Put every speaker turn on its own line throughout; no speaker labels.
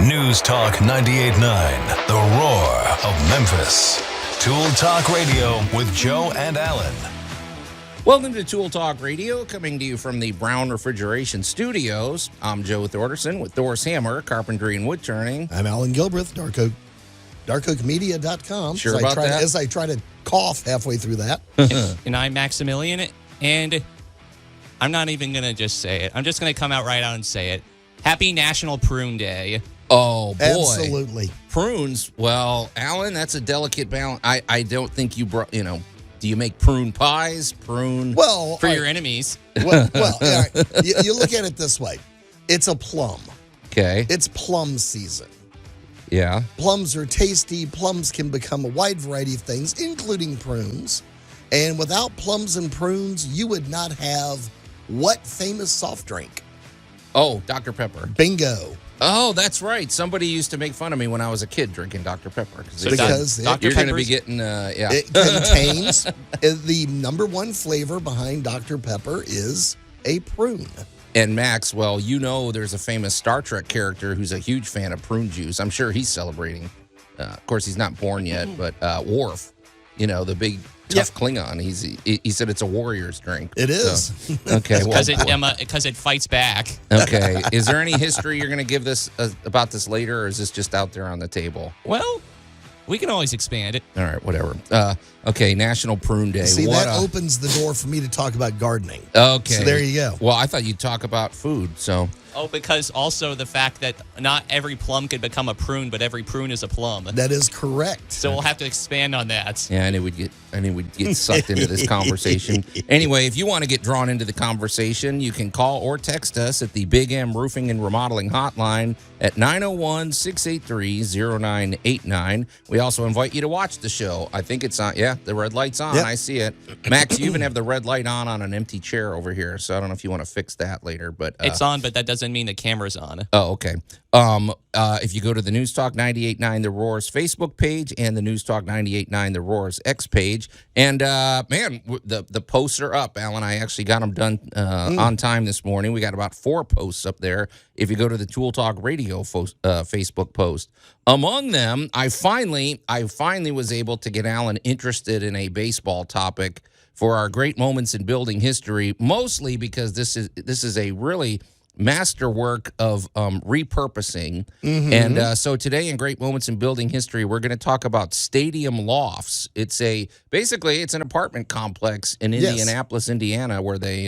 News Talk 98.9, the roar of Memphis. Tool Talk Radio with Joe and Allan.
Welcome to Tool Talk Radio, coming to you from the Brown Refrigeration Studios. I'm Joe Thorderson with Thor's Hammer, Carpentry and Wood Turning.
I'm Allan Gilbreth, darkoakmedia.com.
Sure about that?
As I try to cough halfway through that.
And I'm Maximilian, and I'm not even going to just say it. I'm just going to come out right out and say it. Happy National Prune Day.
Oh, boy.
Absolutely.
Prunes. Well, Allan, that's a delicate balance. I don't think you brought, do you make prune pies? Prune
for your enemies.
Well, all right. You look at it this way. It's a plum.
Okay.
It's plum season.
Yeah.
Plums are tasty. Plums can become a wide variety of things, including prunes. And without plums and prunes, you would not have what famous soft drink?
Oh, Dr. Pepper.
Bingo.
Oh, that's right. Somebody used to make fun of me when I was a kid drinking Dr. Pepper.
Because
you're going to be getting, yeah.
It contains the number one flavor behind Dr. Pepper is a prune.
And Max, well, there's a famous Star Trek character who's a huge fan of prune juice. I'm sure he's celebrating. Of course, he's not born yet, but Worf, the big tough Klingon. He said it's a warrior's drink.
It is.
So, okay.
Because it fights back.
Okay. Is there any history you're going to give this about this later, or is this just out there on the table?
Well, we can always expand it.
All right, whatever. Okay, National Prune Day.
See, that opens the door for me to talk about gardening.
Okay.
So there you go.
Well, I thought you'd talk about food, so.
Oh, because also the fact that not every plum could become a prune, but every prune is a plum.
That is correct.
So we'll have to expand on that.
Yeah, and we'd get sucked into this conversation. Anyway, if you want to get drawn into the conversation, you can call or text us at the Big M Roofing and Remodeling Hotline at 901-683-0989. We also invite you to watch the show. I think it's on. Yeah, the red light's on. Yep. I see it. Max, you even have the red light on an empty chair over here, so I don't know if you want to fix that later. But
it's on, but that doesn't mean the camera's on.
Oh, okay. If you go to the News Talk 98.9 The Roar's Facebook page and the News Talk 98.9 The Roar's X page, and man, the posts are up, Allan. I actually got them done on time this morning. We got about 4 posts up there. If you go to the Tool Talk Radio Facebook post, among them, I finally was able to get Allan interested in a baseball topic for our great moments in building history, mostly because this is a really masterwork of repurposing. Mm-hmm. And so today in Great Moments in Building History, we're going to talk about Stadium Lofts. It's basically an apartment complex in Indianapolis, Indiana, where they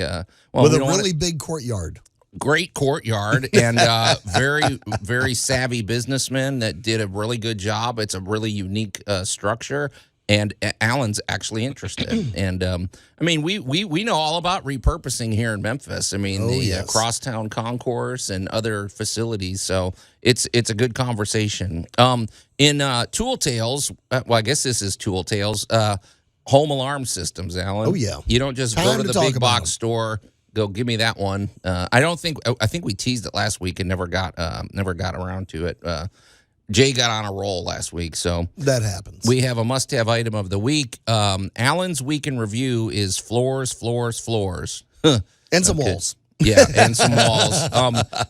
with a really big courtyard.
Great courtyard and very, very savvy businessmen that did a really good job. It's a really unique structure. And Allan's actually interested. And, we know all about repurposing here in Memphis. The Crosstown Concourse and other facilities. So it's a good conversation. In Tool Tales, I guess this is Tool Tales, home alarm systems, Allan.
Oh, yeah.
You don't just go to the big box store, go give me that one. I think we teased it last week and never got around to it. Jay got on a roll last week, so
that happens.
We have a must-have item of the week. Allan's week in review is floors.
And some walls.
Yeah, and some walls.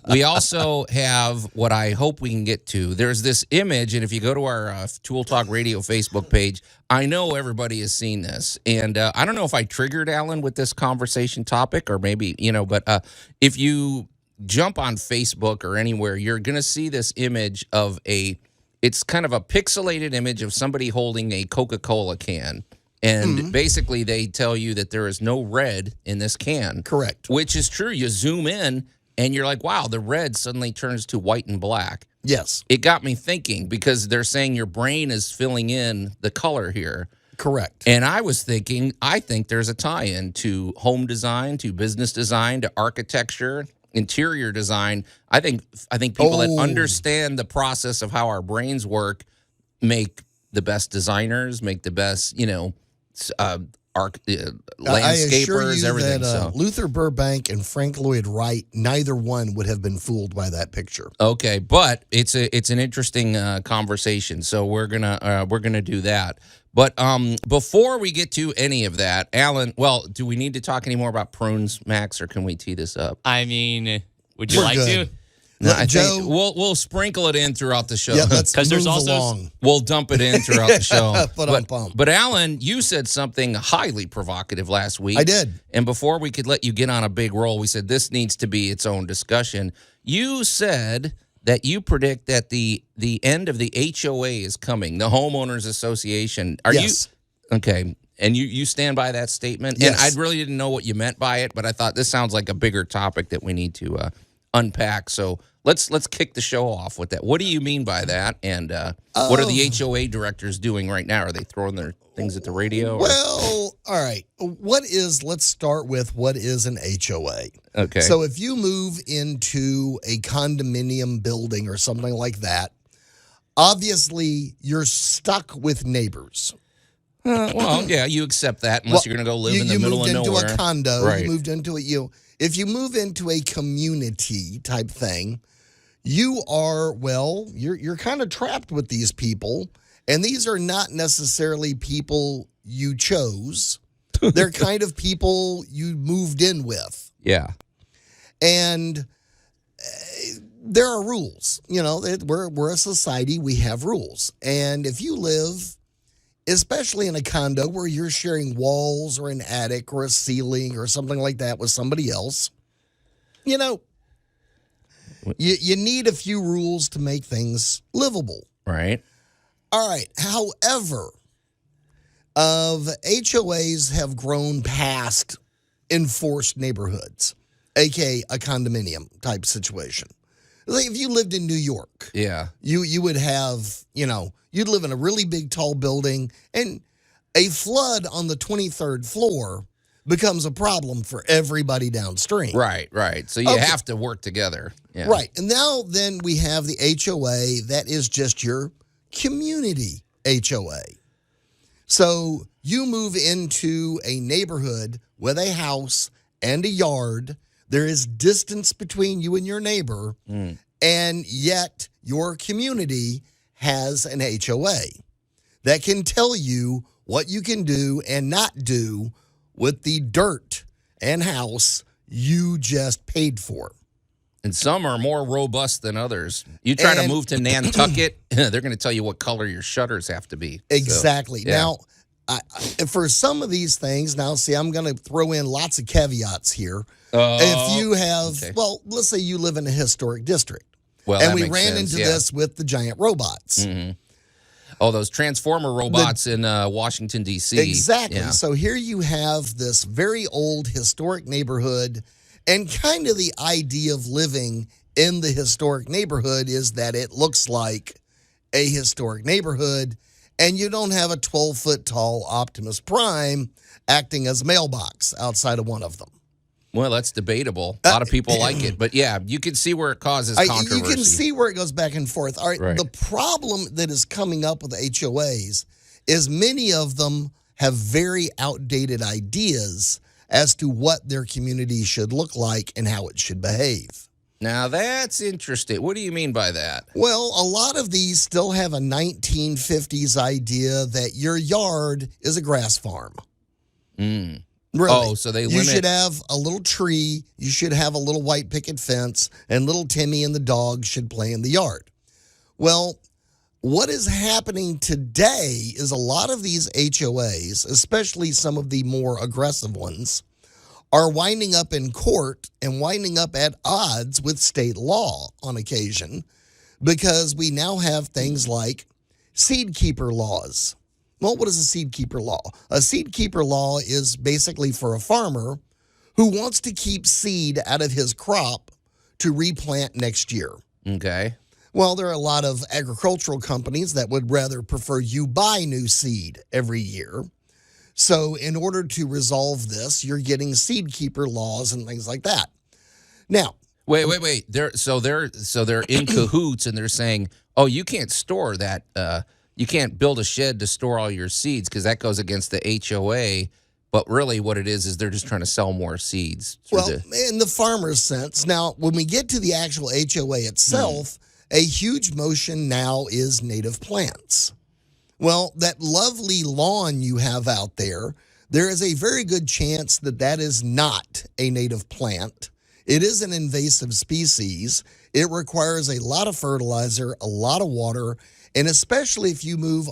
We also have what I hope we can get to. There's this image, and if you go to our Tool Talk Radio Facebook page, I know everybody has seen this. And I don't know if I triggered Allan with this conversation topic or maybe, but if you jump on Facebook or anywhere, you're going to see this image of it's kind of a pixelated image of somebody holding a Coca-Cola can. And basically they tell you that there is no red in this can.
Correct.
Which is true. You zoom in and you're like, wow, the red suddenly turns to white and black.
Yes.
It got me thinking because they're saying your brain is filling in the color here.
Correct.
And I was thinking, I think there's a tie-in to home design, to business design, to architecture, interior design. I think people that understand the process of how our brains work make the best designers, make the best, landscapers, everything.
That, Luther Burbank and Frank Lloyd Wright, neither one would have been fooled by that picture.
Okay, but it's an interesting conversation, so we're gonna do that. But before we get to any of that, Allan, well, do we need to talk any more about prunes, Max, or can we tee this up?
I mean, would you like to?
No,
Look,
I
Joe,
think we'll sprinkle it in throughout the show.
yeah, let's
'Cause there's
move
also-
along.
We'll dump it in throughout the show.
But
Alan, you said something highly provocative last week.
I did.
And before we could let you get on a big roll, we said this needs to be its own discussion. You said that you predict that the end of the HOA is coming, the Homeowners Association. Are
Yes.
you okay? And you stand by that statement?
Yes.
And I really didn't know what you meant by it, but I thought this sounds like a bigger topic that we need to unpack. So let's kick the show off with that. What do you mean by that? And what are the HOA directors doing right now? Are they throwing their things at the radio? Or?
Well, all right. Let's start with what is an HOA.
Okay.
So if you move into a condominium building or something like that, obviously you're stuck with neighbors.
Well, yeah, you accept that unless you're going to go live in the middle of nowhere.
You moved into a condo.
Right.
You moved into it. If you move into a community type thing, you're kind of trapped with these people, and these are not necessarily people you chose. They're kind of people you moved in with.
Yeah.
And there are rules. We're a society. We have rules. And if you live, especially in a condo where you're sharing walls or an attic or a ceiling or something like that with somebody else, you need a few rules to make things livable.
Right.
All right. However, HOAs have grown past enforced neighborhoods, aka a condominium type situation. Like if you lived in New York,
Yeah.
you would have, you'd live in a really big, tall building, and a flood on the 23rd floor becomes a problem for everybody downstream.
Right. So you have to work together. Yeah.
Right. And now then we have the HOA that is just your community HOA. So you move into a neighborhood with a house and a yard. There is distance between you and your neighbor, and yet your community has an HOA that can tell you what you can do and not do with the dirt and house you just paid for.
And some are more robust than others. You try to move to Nantucket, they're going to tell you what color your shutters have to be.
Exactly.
So, yeah.
Now, for some of these things, I'm going to throw in lots of caveats here.
Oh,
If you have,
okay.
let's say you live in a historic district.
Well,
and
that
we
makes
ran
sense,
into
yeah.
this with the giant robots.
Mm-hmm. Oh, those Transformer robots in Washington, D.C.
Exactly.
Yeah.
So here you have this very old historic neighborhood, and kind of the idea of living in the historic neighborhood is that it looks like a historic neighborhood, and you don't have a 12-foot tall Optimus Prime acting as a mailbox outside of one of them.
Well, that's debatable. A lot of people like it. But, yeah, you can see where it causes controversy.
You can see where it goes back and forth. All right.
Right.
The problem that is coming up with HOAs is many of them have very outdated ideas as to what their community should look like and how it should behave.
Now, that's interesting. What do you mean by that?
Well, a lot of these still have a 1950s idea that your yard is a grass farm.
Mm.
Really.
Oh, so they limit.
You should have a little tree. You should have a little white picket fence, and little Timmy and the dog should play in the yard. Well, what is happening today is a lot of these HOAs, especially some of the more aggressive ones, are winding up in court and winding up at odds with state law on occasion, because we now have things like seed keeper laws. Well, what is a seed keeper law? A seed keeper law is basically for a farmer who wants to keep seed out of his crop to replant next year.
Okay.
Well, there are a lot of agricultural companies that would rather prefer you buy new seed every year. So in order to resolve this, you're getting seed keeper laws and things like that. Now,
Wait. They're in cahoots, and they're saying, "Oh, you can't store that. You can't build a shed to store all your seeds because that goes against the HOA." But really, what it is they're just trying to sell more seeds.
Well, in the farmer's sense. Now, when we get to the actual HOA itself, a huge motion now is native plants. Well, that lovely lawn you have out there is a very good chance that that is not a native plant. It is an invasive species. It requires a lot of fertilizer, a lot of water, and especially if you move,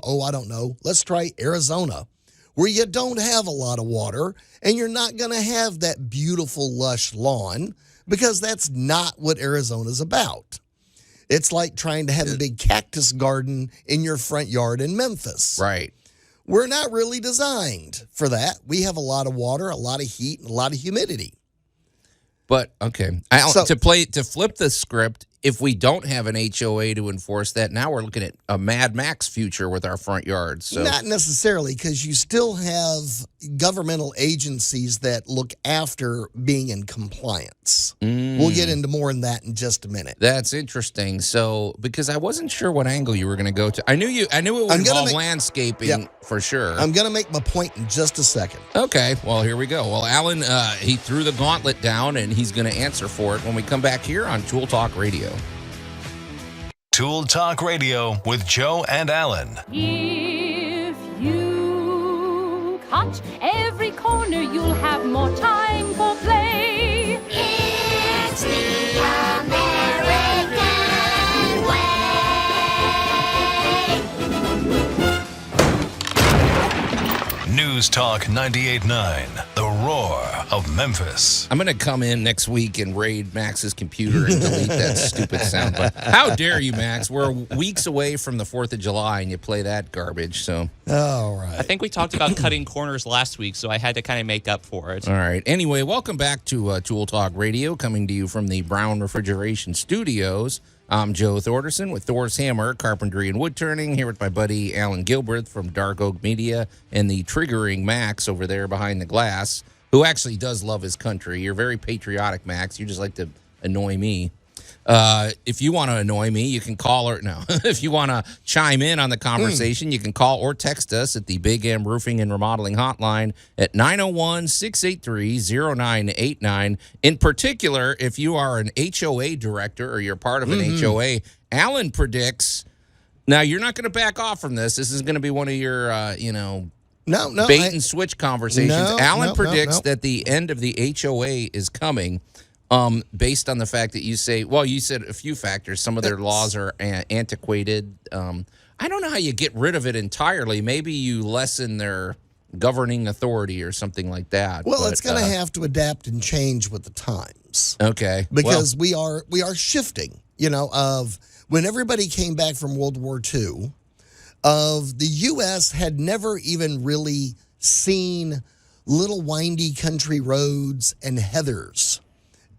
let's try Arizona, where you don't have a lot of water and you're not going to have that beautiful, lush lawn because that's not what Arizona's about. It's like trying to have a big cactus garden in your front yard in Memphis.
Right.
We're not really designed for that. We have a lot of water, a lot of heat, and a lot of humidity.
But okay, to flip the script, if we don't have an HOA to enforce that, now we're looking at a Mad Max future with our front yards. So.
Not necessarily, because you still have governmental agencies that look after being in compliance. We'll get into more on that in just a minute.
That's interesting. So, because I wasn't sure what angle you were going to go to. I knew it would involve landscaping for sure.
I'm going to make my point in just a second.
Okay, well, here we go. Well, Allan, he threw the gauntlet down, and he's going to answer for it when we come back here on Tool Talk Radio.
Tool Talk Radio with Joe and Allan.
If you cut every corner, you'll have more time for play.
It's the American way.
News Talk 98.9, The Roar of Memphis.
I'm going to come in next week and raid Max's computer and delete that stupid sound. But how dare you, Max? We're weeks away from the 4th of July, and you play that garbage. So,
all right.
I think we talked about cutting corners last week, so I had to kind of make up for it.
All right. Anyway, welcome back to Tool Talk Radio, coming to you from the Brown Refrigeration Studios. I'm Joe Thorderson with Thor's Hammer, Carpentry and Wood Turning, here with my buddy Allan Gilbert from Dark Oak Media and the triggering Max over there behind the glass, who actually does love his country. You're very patriotic, Max. You just like to annoy me. If you want to annoy me, you can call or no. If you want to chime in on the conversation, you can call or text us at the Big M Roofing and Remodeling Hotline at 901-683-0989. In particular, if you are an HOA director or you're part of an HOA, Allan predicts. Now, you're not going to back off from this. This is going to be one of your, bait and switch conversations. Allan predicts that the end of the HOA is coming. Based on the fact that you said a few factors. Some of their laws are antiquated. I don't know how you get rid of it entirely. Maybe you lessen their governing authority or something like that.
Well, it's going to have to adapt and change with the times.
Okay.
Because we are shifting, of when everybody came back from World War II, of the U.S. had never even really seen little windy country roads and heathers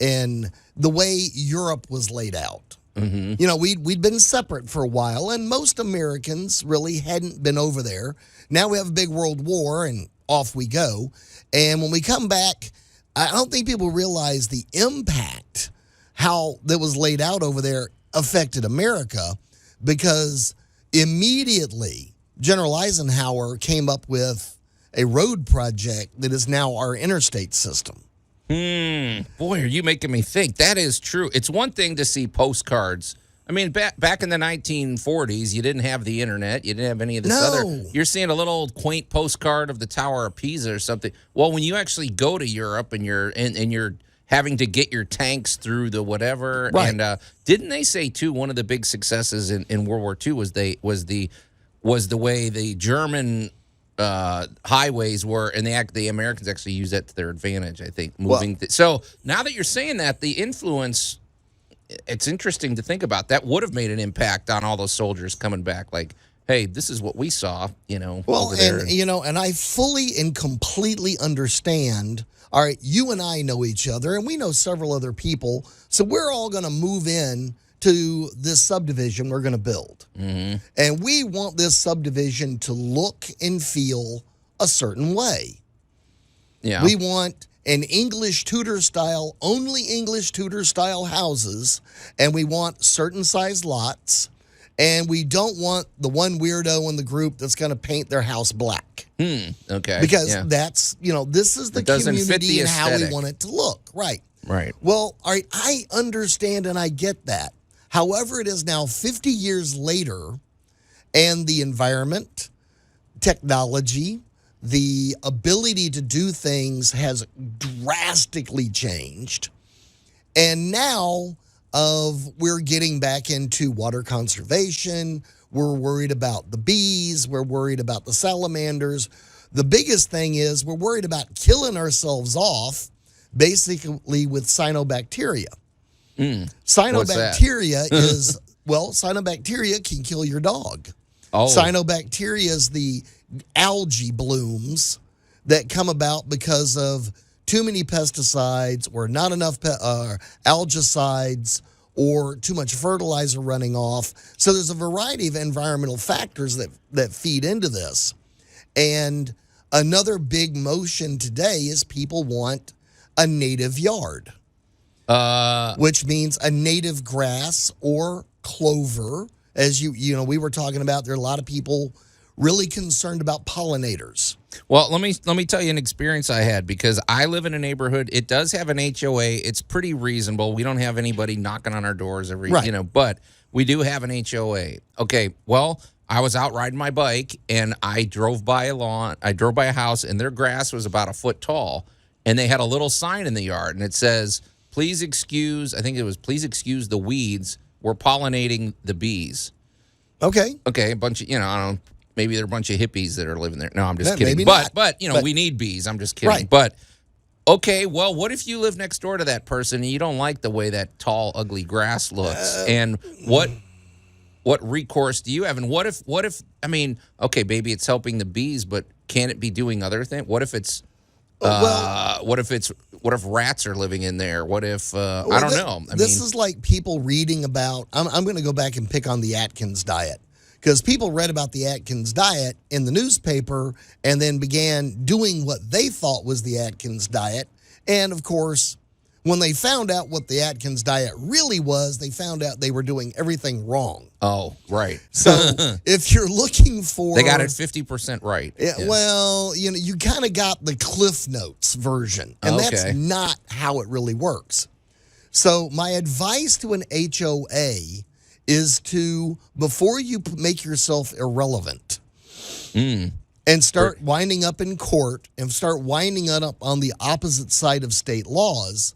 and the way Europe was laid out. We'd been separate for a while, and most Americans really hadn't been over there. Now we have a big world war, and off we go. And when we come back, I don't think people realize the impact how that was laid out over there affected America, because immediately General Eisenhower came up with a road project that is now our interstate system.
Boy, are you making me think. That is true. It's one thing to see postcards. I mean, back in the 1940s, you didn't have the internet. You didn't have any of this other. You're seeing a little quaint postcard of the Tower of Pisa or something. Well, when you actually go to Europe and you're having to get your tanks through the whatever,
right.
And didn't they say too, one of the big successes in World War II was the way the German highways were, and the Americans actually used that to their advantage, I think, moving. So now that you're saying that, the influence, it's interesting to think about. That would have made an impact on all those soldiers coming back. Like, hey, this is what we saw, over there.
And I fully and completely understand. All right, you and I know each other, and we know several other people, so we're all going to move in to this subdivision we're going to build. Mm-hmm. And we want this subdivision to look and feel a certain way.
Yeah.
We want an English Tudor style, only English Tudor style houses, and we want certain size lots, and we don't want the one weirdo in the group that's going to paint their house black.
Okay.
Because that's, this is the community and how we want it to look. Right.
Right.
Well, all right, I understand and I get that. However, it is now 50 years later, and the environment, technology, the ability to do things has drastically changed. And now we're getting back into water conservation. We're worried about the bees. We're worried about the salamanders. The biggest thing is we're worried about killing ourselves off, basically with cyanobacteria. Cyanobacteria is, cyanobacteria can kill your dog.
Oh.
Cyanobacteria is the algae blooms that come about because of too many pesticides or not enough algicides or too much fertilizer running off. So there's a variety of environmental factors that feed into this. And another big motion today is people want a native yard, which means a native grass or clover. As we were talking about, there are a lot of people really concerned about pollinators.
Well, let me tell you an experience I had, because I live in a neighborhood. It does have an HOA. It's pretty reasonable. We don't have anybody knocking on our doors but we do have an HOA. Okay, well, I was out riding my bike and I drove by a lawn. I drove by a house and their grass was about a foot tall, and they had a little sign in the yard and it says, please excuse the weeds. We're pollinating the bees.
Okay.
Okay, a bunch of, I don't know, maybe they're a bunch of hippies that are living there. No, I'm just
Yeah,
kidding.
maybe
But
not.
we need bees. I'm just kidding.
Right.
But okay, well, what if you live next door to that person and you don't like the way that tall, ugly grass looks? And what recourse do you have? And what if okay, maybe it's helping the bees, but can it be doing other things? What if it's what if rats are living in there? What if I don't know?
This is like people reading about. I'm going to go back and pick on the Atkins diet, because people read about the Atkins diet in the newspaper and then began doing what they thought was the Atkins diet. And of course, when they found out what the Atkins diet really was, they found out they were doing everything wrong.
Oh, right.
So if you're looking for,
they got it 50% right.
Yeah. Well, you kind of got the Cliff Notes version, and that's not how it really works. So my advice to an HOA is to, before you make yourself irrelevant and start winding up in court and start winding up on the opposite side of state laws,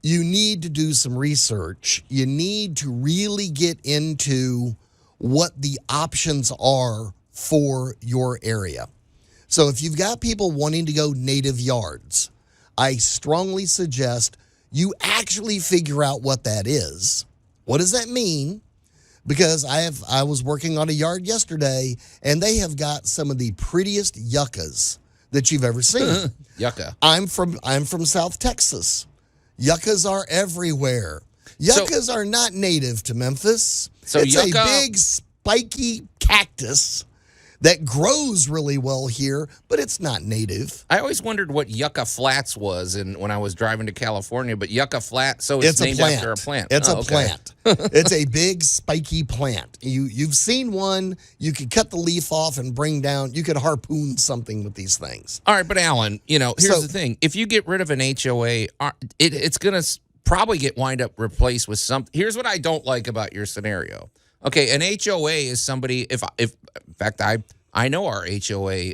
you need to do some research. You need to really get into what the options are for your area. So if you've got people wanting to go native yards, I strongly suggest you actually figure out what that is. What does that mean? Because I was working on a yard yesterday, and they have got some of the prettiest yuccas that you've ever seen.
Yucca.
I'm from South Texas. Yuccas are everywhere. Yuccas are not native to Memphis.
So
it's
yucca,
a big spiky cactus that grows really well here, but it's not native.
I always wondered what Yucca Flats was when I was driving to California, but Yucca Flat, so it's named after a plant.
It's a plant. It's a big spiky plant. You've seen one. You could cut the leaf off and bring down. You could harpoon something with these things.
All right, but Allan, here's the thing. If you get rid of an HOA, it's going to probably wind up replaced with something. Here's what I don't like about your scenario. Okay, an HOA is somebody, if in fact, I know our HOA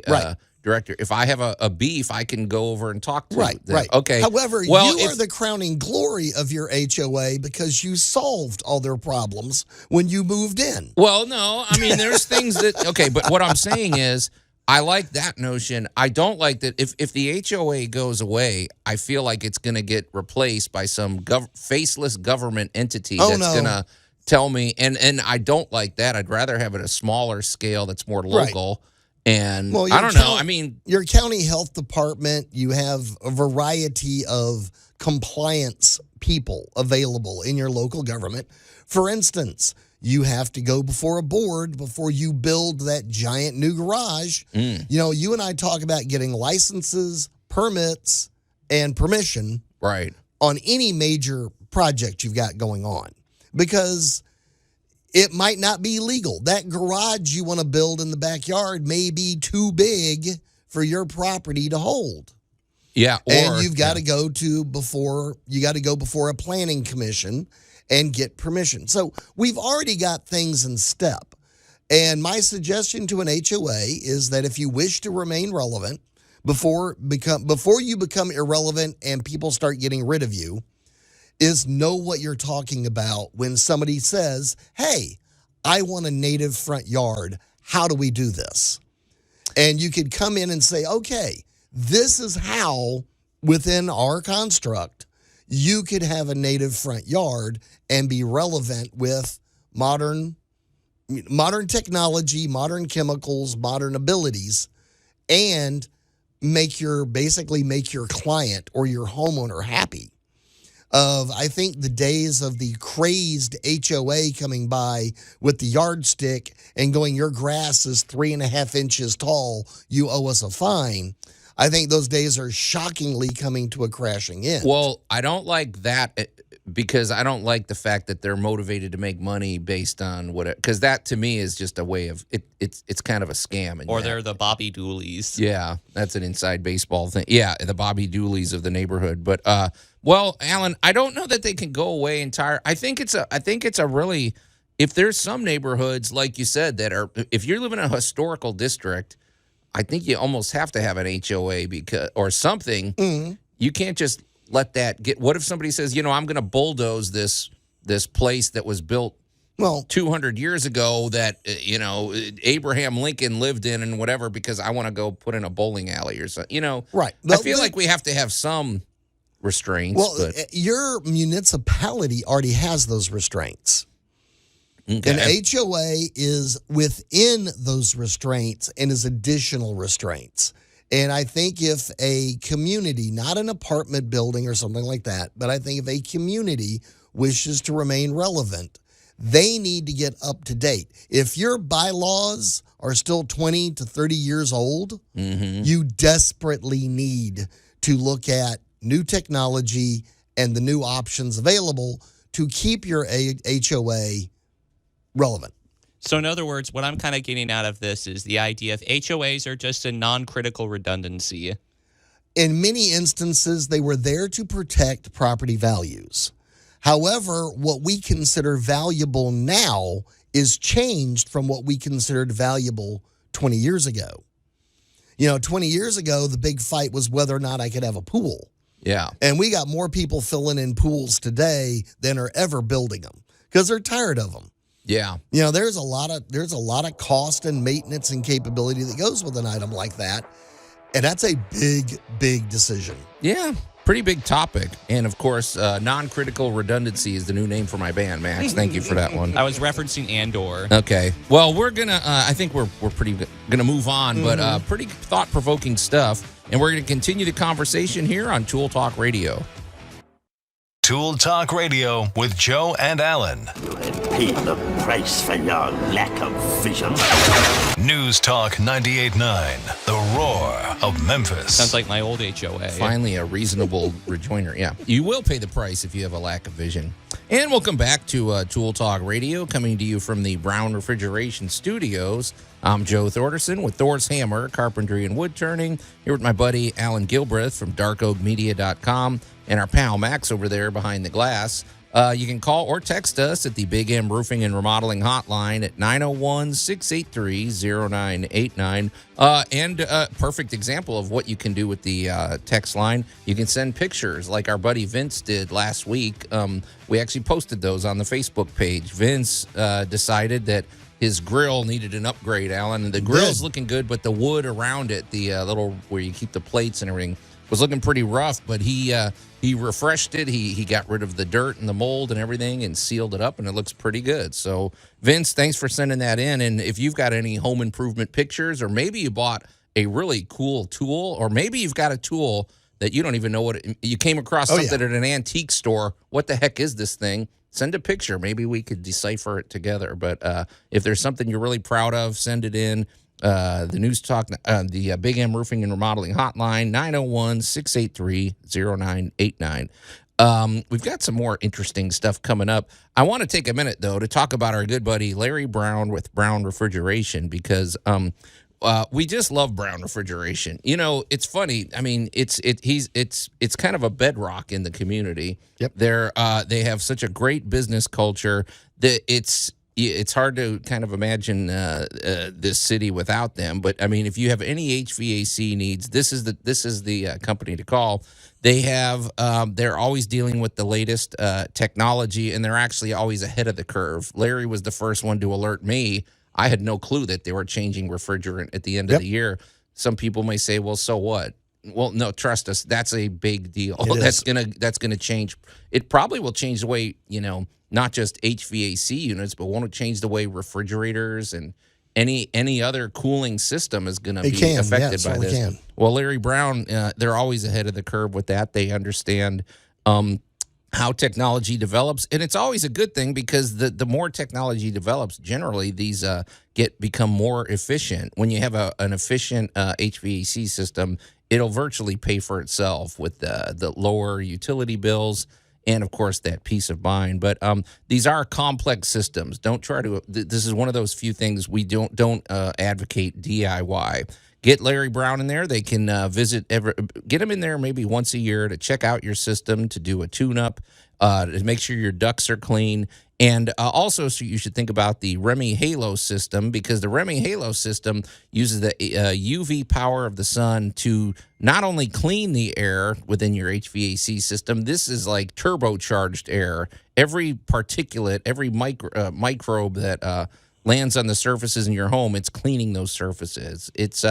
director. If I have a beef, I can go over and talk to them.
Right.
Okay.
However, you are the crowning glory of your HOA because you solved all their problems when you moved in.
Well, no, there's things that, okay, but what I'm saying is, I like that notion. I don't like that if the HOA goes away, I feel like it's going to get replaced by some faceless government entity that's going to tell me, and I don't like that. I'd rather have it a smaller scale that's more local. And I don't know.
Your county health department, you have a variety of compliance people available in your local government. For instance, you have to go before a board before you build that giant new garage. You and I talk about getting licenses, permits, and permission on any major project you've got going on, because it might not be legal. That garage you want to build in the backyard may be too big for your property to hold.
Yeah,
and you've got to go before a planning commission and get permission. So we've already got things in step. And my suggestion to an HOA is that if you wish to remain relevant, before you become irrelevant and people start getting rid of you, is know what you're talking about when somebody says, hey, I want a native front yard. How do we do this? And you could come in and say, okay, this is how, within our construct, you could have a native front yard and be relevant with modern technology, modern chemicals, modern abilities, and basically make your client or your homeowner happy. I think the days of the crazed HOA coming by with the yardstick and going, your grass is 3.5 inches tall, you owe us a fine. I think those days are shockingly coming to a crashing end.
Well, I don't like that because I don't like the fact that they're motivated to make money based on because that to me is just a way of it's kind of a scam.
Or they're the Bobby Dooleys.
Yeah, that's an inside baseball thing. Yeah, the Bobby Dooleys of the neighborhood. But well, Allan, I don't know that they can go away entire. I think it's a really, if there's some neighborhoods like you said that are, if you live in a historical district, I think you almost have to have an HOA or something. Mm-hmm. You can't just let that get. What if somebody says, I'm going to bulldoze this place that was built 200 years ago that Abraham Lincoln lived in and whatever because I want to go put in a bowling alley or something. Right. I feel like we have to have some restraints.
Well, your municipality already has those restraints. Okay. An HOA is within those restraints and is additional restraints. And I think if a community, not an apartment building or something like that, but I think if a community wishes to remain relevant, they need to get up to date. If your bylaws are still 20 to 30 years old, you desperately need to look at new technology and the new options available to keep your HOA relevant.
So in other words, what I'm kind of getting out of this is the idea of HOAs are just a non-critical redundancy.
In many instances, they were there to protect property values. However, what we consider valuable now is changed from what we considered valuable 20 years ago. 20 years ago, the big fight was whether or not I could have a pool.
Yeah.
And we got more people filling in pools today than are ever building them because they're tired of them.
Yeah.
There's a lot of cost and maintenance and capability that goes with an item like that. And that's a big, big decision.
Yeah. Pretty big topic. And of course, non-critical redundancy is the new name for my band, Max. Thank you for that one.
I was referencing Andor.
Okay. Well, we're going to, I think we're pretty going to move on, but pretty thought-provoking stuff. And we're going to continue the conversation here on Tool Talk Radio.
Tool Talk Radio with Joe and Allan.
Pay the price for your lack of vision.
News Talk 98.9, the roar of Memphis.
Sounds like my old HOA.
Finally, a reasonable rejoinder. Yeah. You will pay the price if you have a lack of vision. And welcome back to Tool Talk Radio, coming to you from the Brown Refrigeration Studios. I'm Joe Thorderson with Thor's Hammer, Carpentry and Wood Turning, here with my buddy Allan Gilbreth from darkoakmedia.com and our pal Max over there behind the glass. You can call or text us at the Big M Roofing and Remodeling Hotline at 901-683-0989. And perfect example of what you can do with the text line. You can send pictures like our buddy Vince did last week. We actually posted those on the Facebook page. Vince decided that his grill needed an upgrade, Allan. And the grill's looking good, but the wood around it, the little where you keep the plates and everything, was looking pretty rough. But he refreshed it. He got rid of the dirt and the mold and everything and sealed it up, and it looks pretty good. So, Vince, thanks for sending that in. And if you've got any home improvement pictures, or maybe you bought a really cool tool, or maybe you've got a tool that you don't even know you came across something at an antique store. What the heck is this thing? Send a picture. Maybe we could decipher it together. But if there's something you're really proud of, send it in. The News Talk, the Big M Roofing and Remodeling Hotline, 901-683-0989. We've got some more interesting stuff coming up. I want to take a minute, though, to talk about our good buddy Larry Brown with Brown Refrigeration, because we just love Brown Refrigeration. It's funny. I mean, it's kind of a bedrock in the community. Yep. They have such a great business culture that it's hard to kind of imagine this city without them. But I mean, if you have any HVAC needs, this is the company to call. They have they're always dealing with the latest technology, and they're actually always ahead of the curve. Larry was the first one to alert me. I had no clue that they were changing refrigerant at the end of the year. Some people may say, "Well, so what?" Well, no, trust us. That's a big deal. That's gonna change. It probably will change the way, not just HVAC units, but won't it change the way refrigerators and any other cooling system is going to be affected by this?
Can.
Well, Larry Brown, they're always ahead of the curve with that. They understand how technology develops, and it's always a good thing because the more technology develops, generally these become more efficient. When you have an efficient HVAC system, it'll virtually pay for itself with the lower utility bills and, of course, that peace of mind. But these are complex systems. Don't try to. This is one of those few things we don't advocate DIY. Get Larry Brown in there. They can get him in there maybe once a year to check out your system, to do a tune-up, to make sure your ducts are clean. And also, so you should think about the Remy Halo system, because the Remy Halo system uses the UV power of the sun to not only clean the air within your HVAC system, this is like turbocharged air. Every particulate, every microbe that lands on the surfaces in your home, it's cleaning those surfaces. It's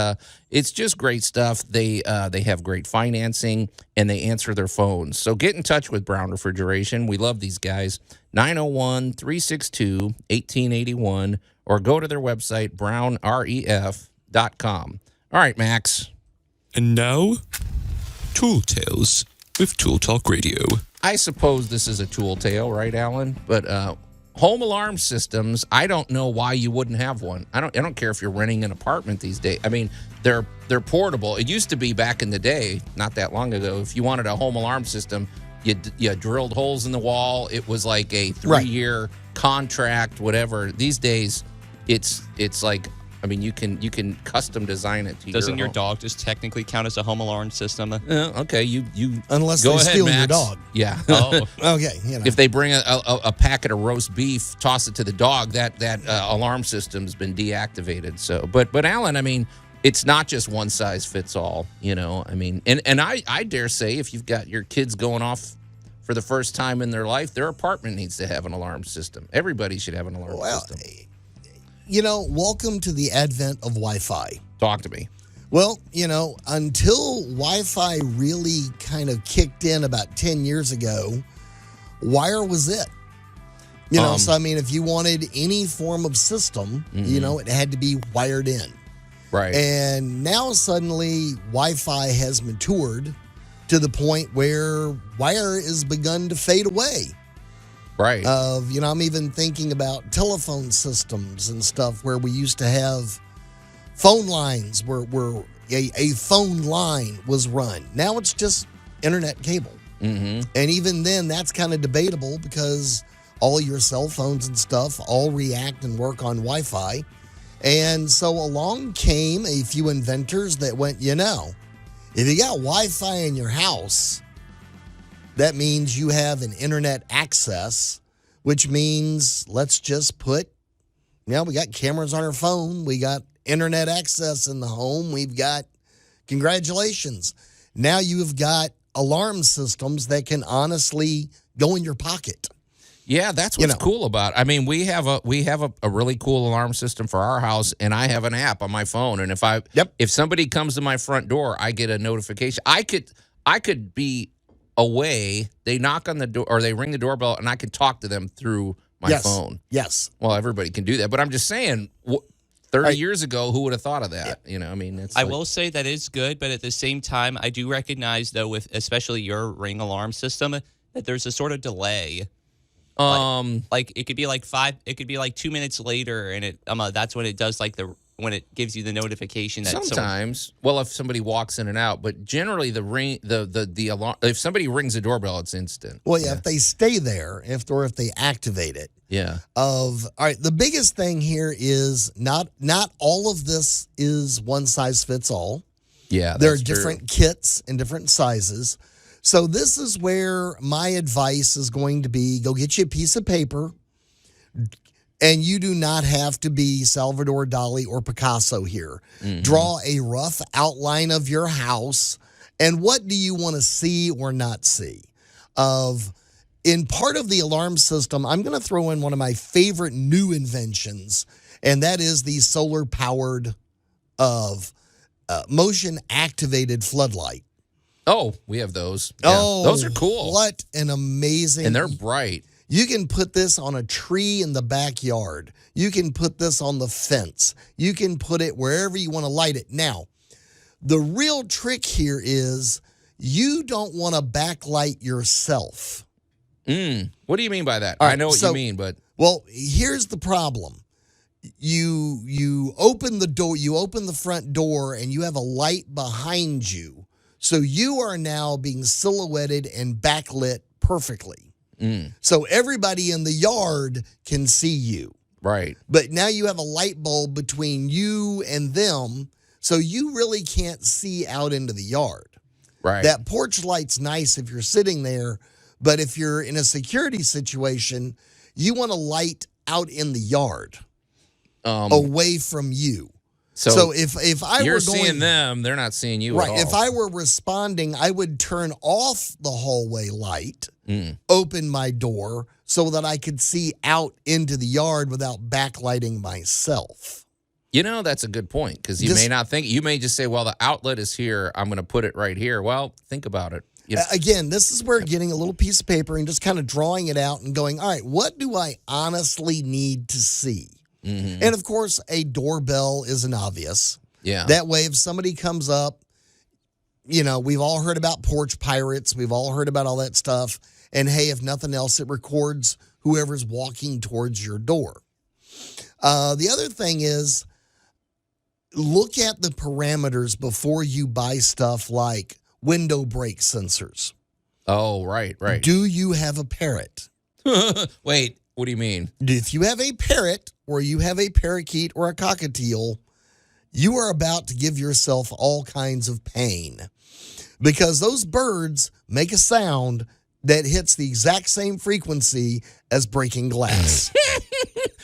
just great stuff. They have great financing, and they answer their phones. So get in touch with Brown Refrigeration. We love these guys. 901-362-1881, or go to their website, brownref.com. All right, Max.
And now, Tool Tales with Tool Talk Radio.
I suppose this is a tool tale, right, Allan? But home alarm systems, I don't know why you wouldn't have one. I don't care if you're renting an apartment these days. I mean, they're portable. It used to be back in the day, not that long ago, if you wanted a home alarm system, you drilled holes in the wall. It was like a 3-year contract, whatever. These days, it's like, I mean, you can custom design it to
Doesn't
your
your dog just technically count as a home alarm system?
Okay, you
unless
go
they
ahead,
steal
Max.
your dog.
Yeah.
Oh.
Okay.
If they bring a packet of roast beef, toss it to the dog, that alarm system's been deactivated. So, but Allan, I mean, it's not just one size fits all. I mean, and I dare say, if you've got your kids going off for the first time in their life, their apartment needs to have an alarm system. Everybody should have an alarm system.
Welcome to the advent of Wi-Fi.
Talk to me.
Well, until Wi-Fi really kind of kicked in about 10 years ago, wire was it. So I mean, if you wanted any form of system, it had to be wired in.
Right.
And now suddenly Wi-Fi has matured to the point where wire has begun to fade away.
Right.
I'm even thinking about telephone systems and stuff where we used to have phone lines where a phone line was run. Now it's just internet cable. Mm-hmm. And even then, that's kind of debatable because all your cell phones and stuff all react and work on Wi-Fi. And so along came a few inventors that went, if you got Wi-Fi in your house, that means you have an internet access, which means let's just put, we got cameras on our phone. We got internet access in the home. We've got, congratulations. Now you've got alarm systems that can honestly go in your pocket.
Yeah, that's what's cool about it. I mean, we have a really cool alarm system for our house, and I have an app on my phone. And if somebody comes to my front door, I get a notification. I could be away, they knock on the door or they ring the doorbell, and I can talk to them through my phone.
Yes.
Well, everybody can do that, but I'm just saying, 30 years ago, who would have thought of that? I mean,
I will say that is good, but at the same time, I do recognize, though, with especially your Ring alarm system, that there's a sort of delay. Like it could be like 2 minutes later, and it that's when it does when it gives you the notification that
sometimes. Well, if somebody walks in and out, but generally the ring, the alarm. If somebody rings the doorbell, it's instant.
Well, if they stay there, if they activate it.
Yeah.
All right. The biggest thing here is not all of this is one size fits all.
Yeah,
there are different kits and different sizes. So this is where my advice is going to be: go get you a piece of paper And you do not have to be Salvador Dali or Picasso here. Draw a rough outline of your house and what do you want to see or not see. In part of the alarm system, I'm going to throw in one of my favorite new inventions, and that is the solar-powered motion-activated floodlight.
Oh, we have those. Yeah.
Oh,
those are cool.
What an amazing...
And they're bright.
You can put this on a tree in the backyard. You can put this on the fence. You can put it wherever you want to light it. Now, the real trick here is you don't want to backlight yourself.
What do you mean by that?
All right,
I know what you mean, but...
Well, here's the problem. You open the door, you open the front door, and you have a light behind you. So you are now being silhouetted and backlit perfectly. So everybody in the yard can see you.
Right.
But now you have a light bulb between you and them, so you really can't see out into the yard.
Right.
That porch light's nice if you're sitting there, but if you're in a security situation, you want a light out in the yard, away from you. So if I
you're
were going,
seeing them, they're not seeing you
right,
at all.
if I were responding, I would turn off the hallway light, open my door so that I could see out into the yard without backlighting myself.
You know, that's a good point, because you may not think, you may just say, well, the outlet is here, I'm going to put it right here. Well, think about it. You know,
again, this is where getting a little piece of paper and just kind of drawing it out and going, all right, what do I honestly need to see? And of course, a doorbell is an obvious.
Yeah.
That way, if somebody comes up, you know, we've all heard about porch pirates. We've all heard about all that stuff. And hey, if nothing else, it records whoever's walking towards your door. The other thing is, look at the parameters before you buy stuff like window brake sensors.
Oh, right.
Do you have a parrot?
Wait, what do you mean?
If you have a parrot or you have a parakeet or a cockatiel, you are about to give yourself all kinds of pain, because those birds make a sound that hits the exact same frequency as breaking glass.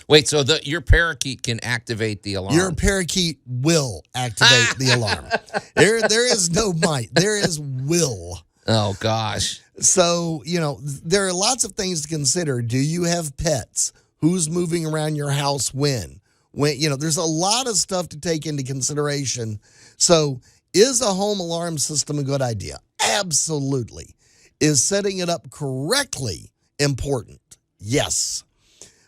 Wait, so your parakeet can activate the alarm?
Your parakeet will activate the alarm. There is no might. There is will.
Oh, gosh.
So, you know, there are lots of things to consider. Do you have pets? Who's moving around your house when? You know, there's a lot of stuff to take into consideration. So, is a home alarm system a good idea? Absolutely. Is setting it up correctly important? Yes.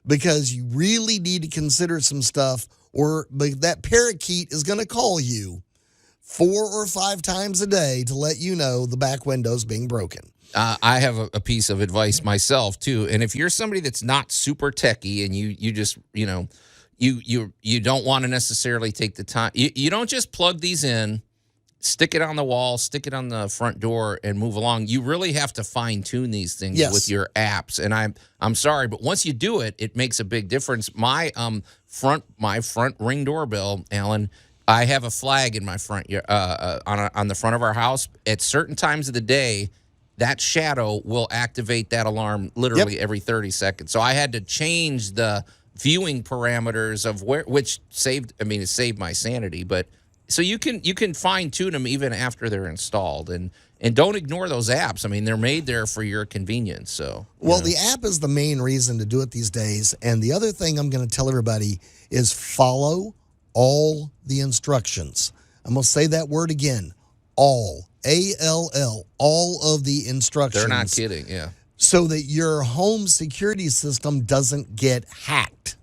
Because you really need to consider some stuff, or that parakeet is going to call you 4 or 5 times a day to let you know the back window's being broken.
I have a piece of advice myself, too. And if you're somebody that's not super techie and you just, you know, you don't want to necessarily take the time. You don't just plug these in, stick it on the wall, stick it on the front door, and move along. You really have to fine-tune these things with your apps. And I'm sorry, but once you do it, it makes a big difference. My front Ring doorbell, Allan, I have a flag in my front on the front of our house. At certain times of the day, that shadow will activate that alarm literally every 30 seconds. So I had to change the viewing parameters of which saved my sanity. But so you can fine tune them even after they're installed, and don't ignore those apps. I mean, they're made there for your convenience. So
the app is the main reason to do it these days. And the other thing I'm going to tell everybody is follow all the instructions. I'm going to say that word again. All. ALL. All of the instructions.
They're not kidding, yeah.
So that your home security system doesn't get hacked.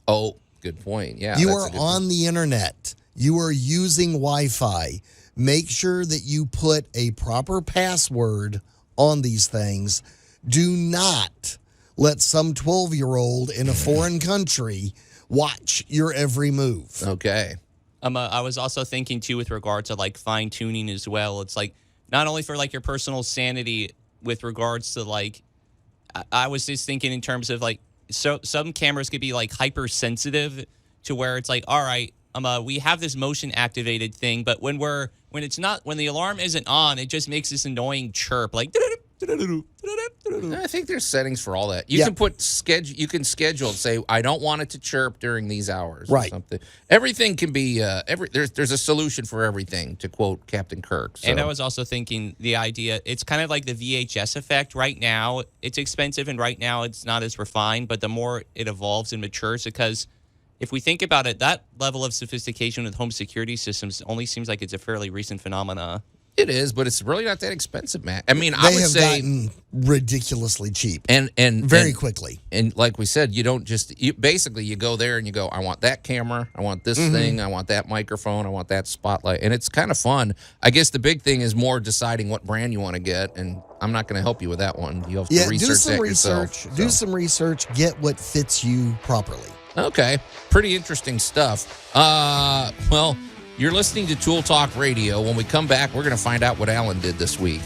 Oh, good point. Yeah.
You are on the internet. You are using Wi-Fi. Make sure that you put a proper password on these things. Do not let some 12-year-old in a foreign country watch your every move.
Okay.
I was also thinking, too, with regard to, like, fine-tuning as well. It's, like, not only for, like, your personal sanity with regards to, like, I was just thinking in terms of, like, so some cameras could be, like, hypersensitive to where it's like, all right, we have this motion-activated thing, but when the alarm isn't on, it just makes this annoying chirp, like,
I think there's settings for all that. You
Yeah.
can put schedule. You can schedule. Say I don't want it to chirp during these hours. Or
Right.
something. Everything can be. There's a solution for everything. To quote Captain Kirk. So.
And I was also thinking the idea, it's kind of like the VHS effect. Right now, it's expensive, and right now it's not as refined, but the more it evolves and matures, because if we think about it, that level of sophistication with home security systems only seems like it's a fairly recent phenomena.
It is, but it's really not that expensive, man. I mean,
They
I would
have
say,
gotten ridiculously cheap
and
very quickly.
And like we said, you don't just basically you go there and you go, I want that camera, I want this thing, I want that microphone, I want that spotlight, and it's kind of fun. I guess the big thing is more deciding what brand you want to get, and I'm not going to help you with that one. You have to research
do some
that
research.
yourself.
Do some research. Get what fits you properly.
Okay, pretty interesting stuff. Well, you're listening to Tool Talk Radio. When we come back, we're going to find out what Allan did this week.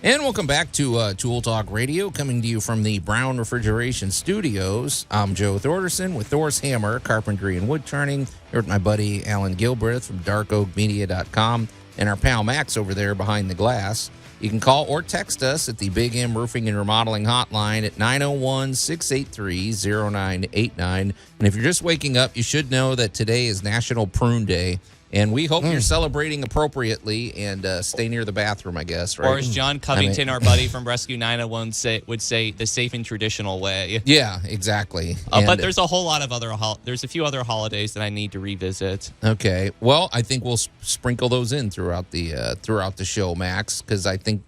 And welcome back to Tool Talk Radio, coming to you from the Brown Refrigeration Studios. I'm Joe Thorderson with Thor's Hammer, Carpentry and Wood Turning. Here with my buddy Allan Gilbreth from darkoakmedia.com and our pal Max over there behind the glass. You can call or text us at the Big M Roofing and Remodeling Hotline at 901-683-0989. And if you're just waking up, you should know that today is National Prune Day. And we hope you're celebrating appropriately and stay near the bathroom, I guess, right?
Or as John Covington, our buddy from Rescue 901, would say, the safe and traditional way.
Yeah, exactly.
But there's a whole lot of other there's a few other holidays that I need to revisit.
Okay. Well, I think we'll sprinkle those in throughout the show, Max, because I think,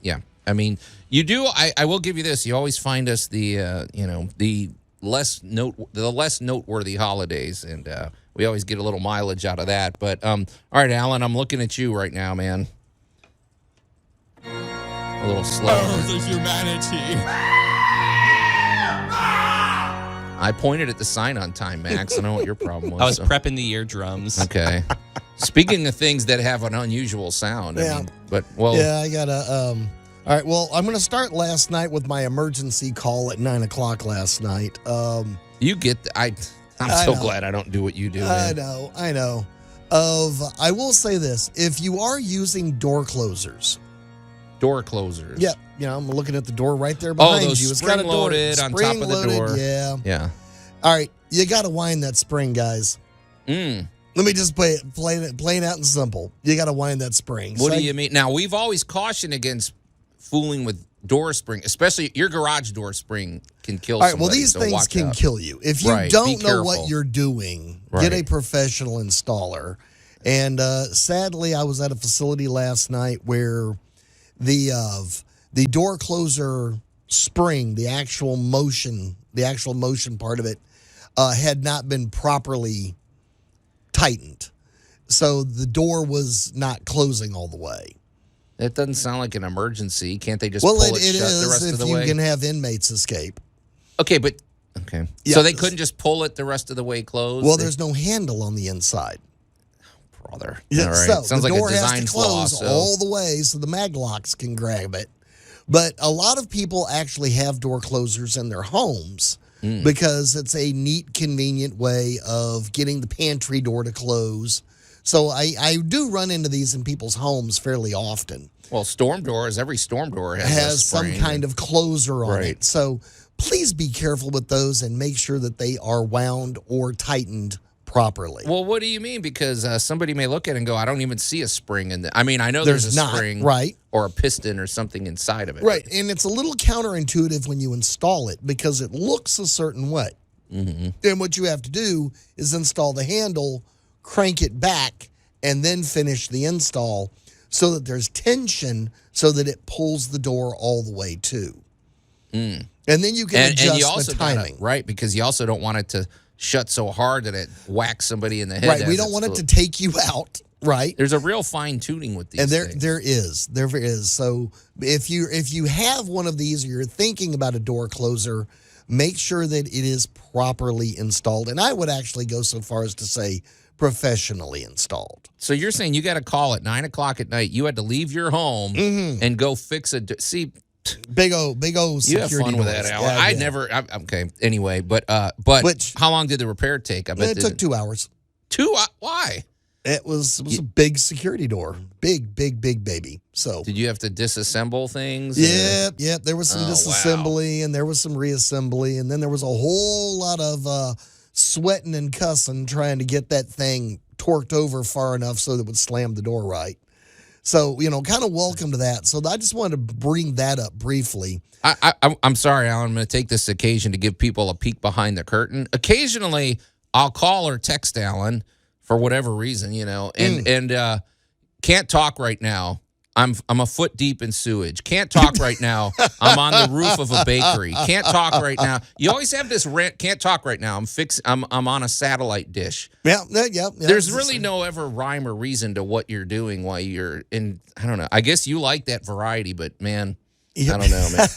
I mean, you do. I will give you this. You always find us the less noteworthy holidays, and we always get a little mileage out of that. But all right, Allan, I'm looking at you right now, man. A little slow.
Oh, the humanity.
I pointed at the sign on time, Max. I know what your problem was.
I was prepping the eardrums.
Okay. Speaking of things that have an unusual sound, I mean,
I gotta. All right. Well, I'm gonna start last night with my emergency call at 9 o'clock last night.
You get. I'm so glad I don't do what you do.
I
Man.
know. I will say this: if you are using door closers.
Door closers.
Yeah, I'm looking at the door right there behind
those
you. It's got a door
spring-loaded on top of the door.
Yeah.
Yeah.
All right, you got to wind that spring, guys. Let me just plain out and simple. You got to wind that spring.
What do you mean? Now, we've always cautioned against fooling with door spring, especially your garage door spring can kill somebody.
All right, well, these
so
things
watch
can
out.
kill you. If you
Right,
don't
be
know
careful.
what you're doing,
Right.
get a professional installer. And sadly, I was at a facility last night where the door closer spring, the actual motion part of it, had not been properly tightened. So the door was not closing all the way.
That doesn't sound like an emergency. Can't they just
Well,
pull
it
it shut
is
the rest of
if
the
you
way?
can have inmates escape.
Okay.
Yeah.
So they couldn't just pull it the rest of the way closed?
Well, there's no handle on the inside.
Brother.
Yeah,
All right.
so
Sounds
the
like
door
a design
has to
flaw.
close
So.
all the way so the mag locks can grab it. But a lot of people actually have door closers in their homes because it's a neat, convenient way of getting the pantry door to close. So I do run into these in people's homes fairly often.
Well, storm doors, every storm door has a
Some
spring.
kind of closer on
Right.
it. So please be careful with those and make sure that they are wound or tightened properly.
Well, what do you mean? Because somebody may look at it and go, I don't even see a spring in there. I mean, I know there's a
not,
spring
right?
or a piston or something inside of it.
Right, and it's a little counterintuitive when you install it because it looks a certain way. Mm-hmm. And what you have to do is install the handle, crank it back, and then finish the install so that there's tension so that it pulls the door all the way to. And then you can adjust
and you also
the timing.
right, because you also don't want it to shut so hard that it whacks somebody in the head.
Right, we don't want it to take you out, right?
There's a real fine tuning with these
And
things.
there is. So if you have one of these or you're thinking about a door closer, make sure that it is properly installed. And I would actually go so far as to say professionally installed.
So you're saying you got to call at 9 o'clock at night. You had to leave your home and go fix a. See,
big old security
you have fun with
doors.
that, Allan.
Yeah,
I
yeah.
never. Okay. Anyway, but
Which-
how long did the repair take? I bet
It took 2 hours.
2. Why?
It was a big security door. Big baby. So
Did you have to disassemble things?
yeah. There was some
Oh,
disassembly and there was some reassembly, and then there was a whole lot of sweating and cussing trying to get that thing torqued over far enough so that it would slam the door right. So, kind of welcome to that. So I just wanted to bring that up briefly.
I'm sorry, Alan. I'm going to take this occasion to give people a peek behind the curtain. Occasionally, I'll call or text Alan for whatever reason, and can't talk right now. I'm a foot deep in sewage. Can't talk right now. I'm on the roof of a bakery. Can't talk right now. You always have this rant. Can't talk right now. I'm on a satellite dish.
Yeah.
There's really no ever rhyme or reason to what you're doing while you're in. I don't know. I guess you like that variety, but man, I don't know, man.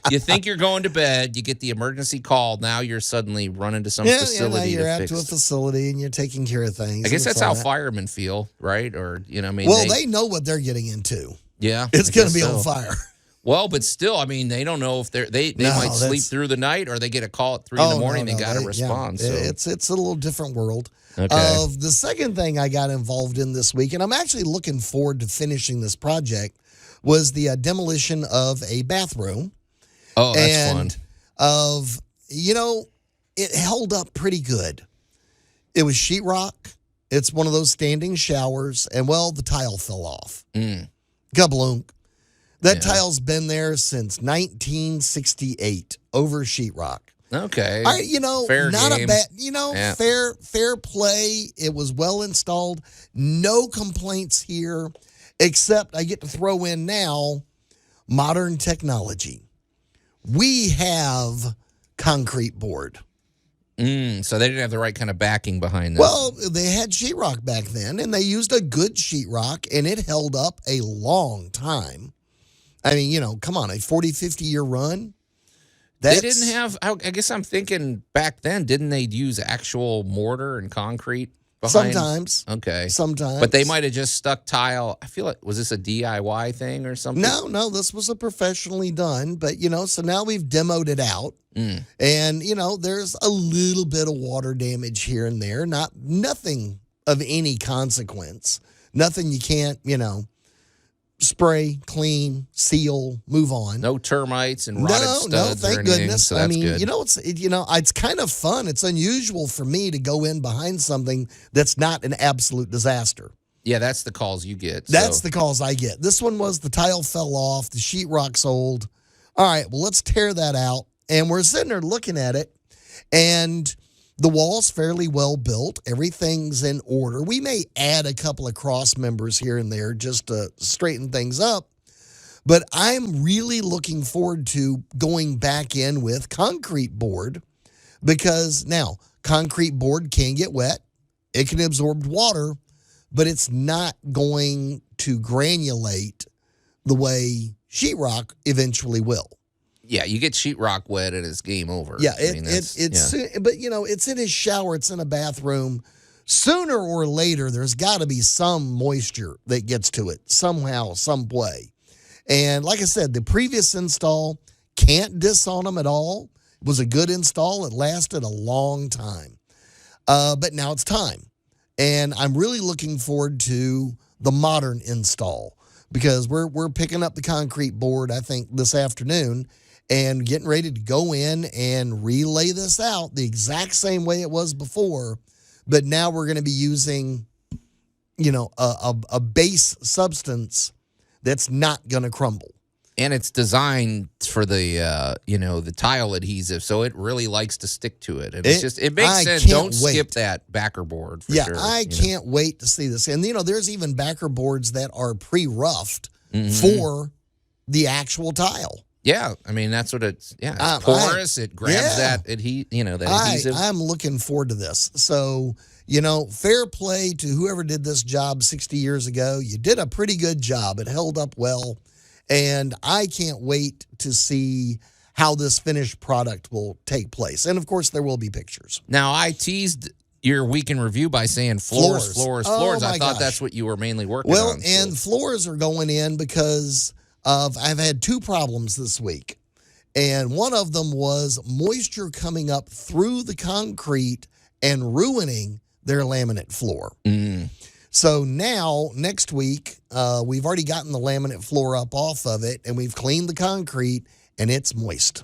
You think you're going to bed, you get the emergency call. Now you're suddenly running to some facility.
Now you're out to a facility and you're taking care of things.
I guess that's how firemen feel, right? Or
they know what they're getting into.
Yeah,
it's going to be on fire.
Well, but still, they don't know if they might sleep through the night, or they get a call at 3 in the morning. They got to respond.
Yeah. So it's a little different world.
Okay.
The second thing I got involved in this week, and I'm actually looking forward to finishing this project, was the demolition of a bathroom.
Oh, that's fun.
It held up pretty good. It was sheetrock. It's one of those standing showers, and the tile fell off. Gablunk. That tile's been there since 1968 over sheetrock.
Okay.
Fair not
game.
A bad, fair play. It was well installed. No complaints here, except I get to throw in now modern technology. We have concrete board.
So they didn't have the right kind of backing behind this.
Well, they had sheetrock back then, and they used a good sheetrock, and it held up a long time. Come on, a 40, 50-year run.
They didn't have, I guess I'm thinking back then, didn't they use actual mortar and concrete behind?
Sometimes.
Okay.
Sometimes.
But they might have just stuck tile. I feel like, was this a DIY thing or something?
No, this was a professionally done. But, so now we've demoed it out. And, there's a little bit of water damage here and there. Nothing of any consequence. Nothing you can't, spray, clean, seal, move on.
No termites and rotted studs
No,
or
thank
anything,
goodness.
so that's good.
It's kind of fun. It's unusual for me to go in behind something that's not an absolute disaster.
Yeah, that's the calls you get.
That's the calls I get. This one was the tile fell off, the sheetrock's old. All right, well, let's tear that out. And we're sitting there looking at it, and the wall's fairly well built. Everything's in order. We may add a couple of cross members here and there just to straighten things up. But I'm really looking forward to going back in with concrete board, because now concrete board can get wet. It can absorb water, but it's not going to granulate the way sheetrock eventually will.
Yeah, you get sheetrock wet and it's game over.
Yeah, but it's in his shower, it's in a bathroom. Sooner or later, there's got to be some moisture that gets to it somehow, some way. And like I said, the previous install, can't diss on them at all. It was a good install. It lasted a long time. But now it's time. And I'm really looking forward to the modern install, because we're picking up the concrete board, I think, this afternoon, and getting ready to go in and relay this out the exact same way it was before. But now we're going to be using, a base substance that's not going to crumble.
And it's designed for the, the tile adhesive, so it really likes to stick to it. And it makes sense. Don't skip that backer board for sure.
I can't wait to see this. And, there's even backer boards that are pre-roughed for the actual tile.
Yeah, that's what it's. Yeah, it's porous. It grabs that adhesive.
I'm looking forward to this. So, fair play to whoever did this job 60 years ago. You did a pretty good job. It held up well, and I can't wait to see how this finished product will take place. And of course, there will be pictures.
Now, I teased your week in review by saying floors. I thought that's what you were mainly working on.
Well, and floors are going in because I've had two problems this week, and one of them was moisture coming up through the concrete and ruining their laminate floor. So now, next week, we've already gotten the laminate floor up off of it, and we've cleaned the concrete, and it's moist.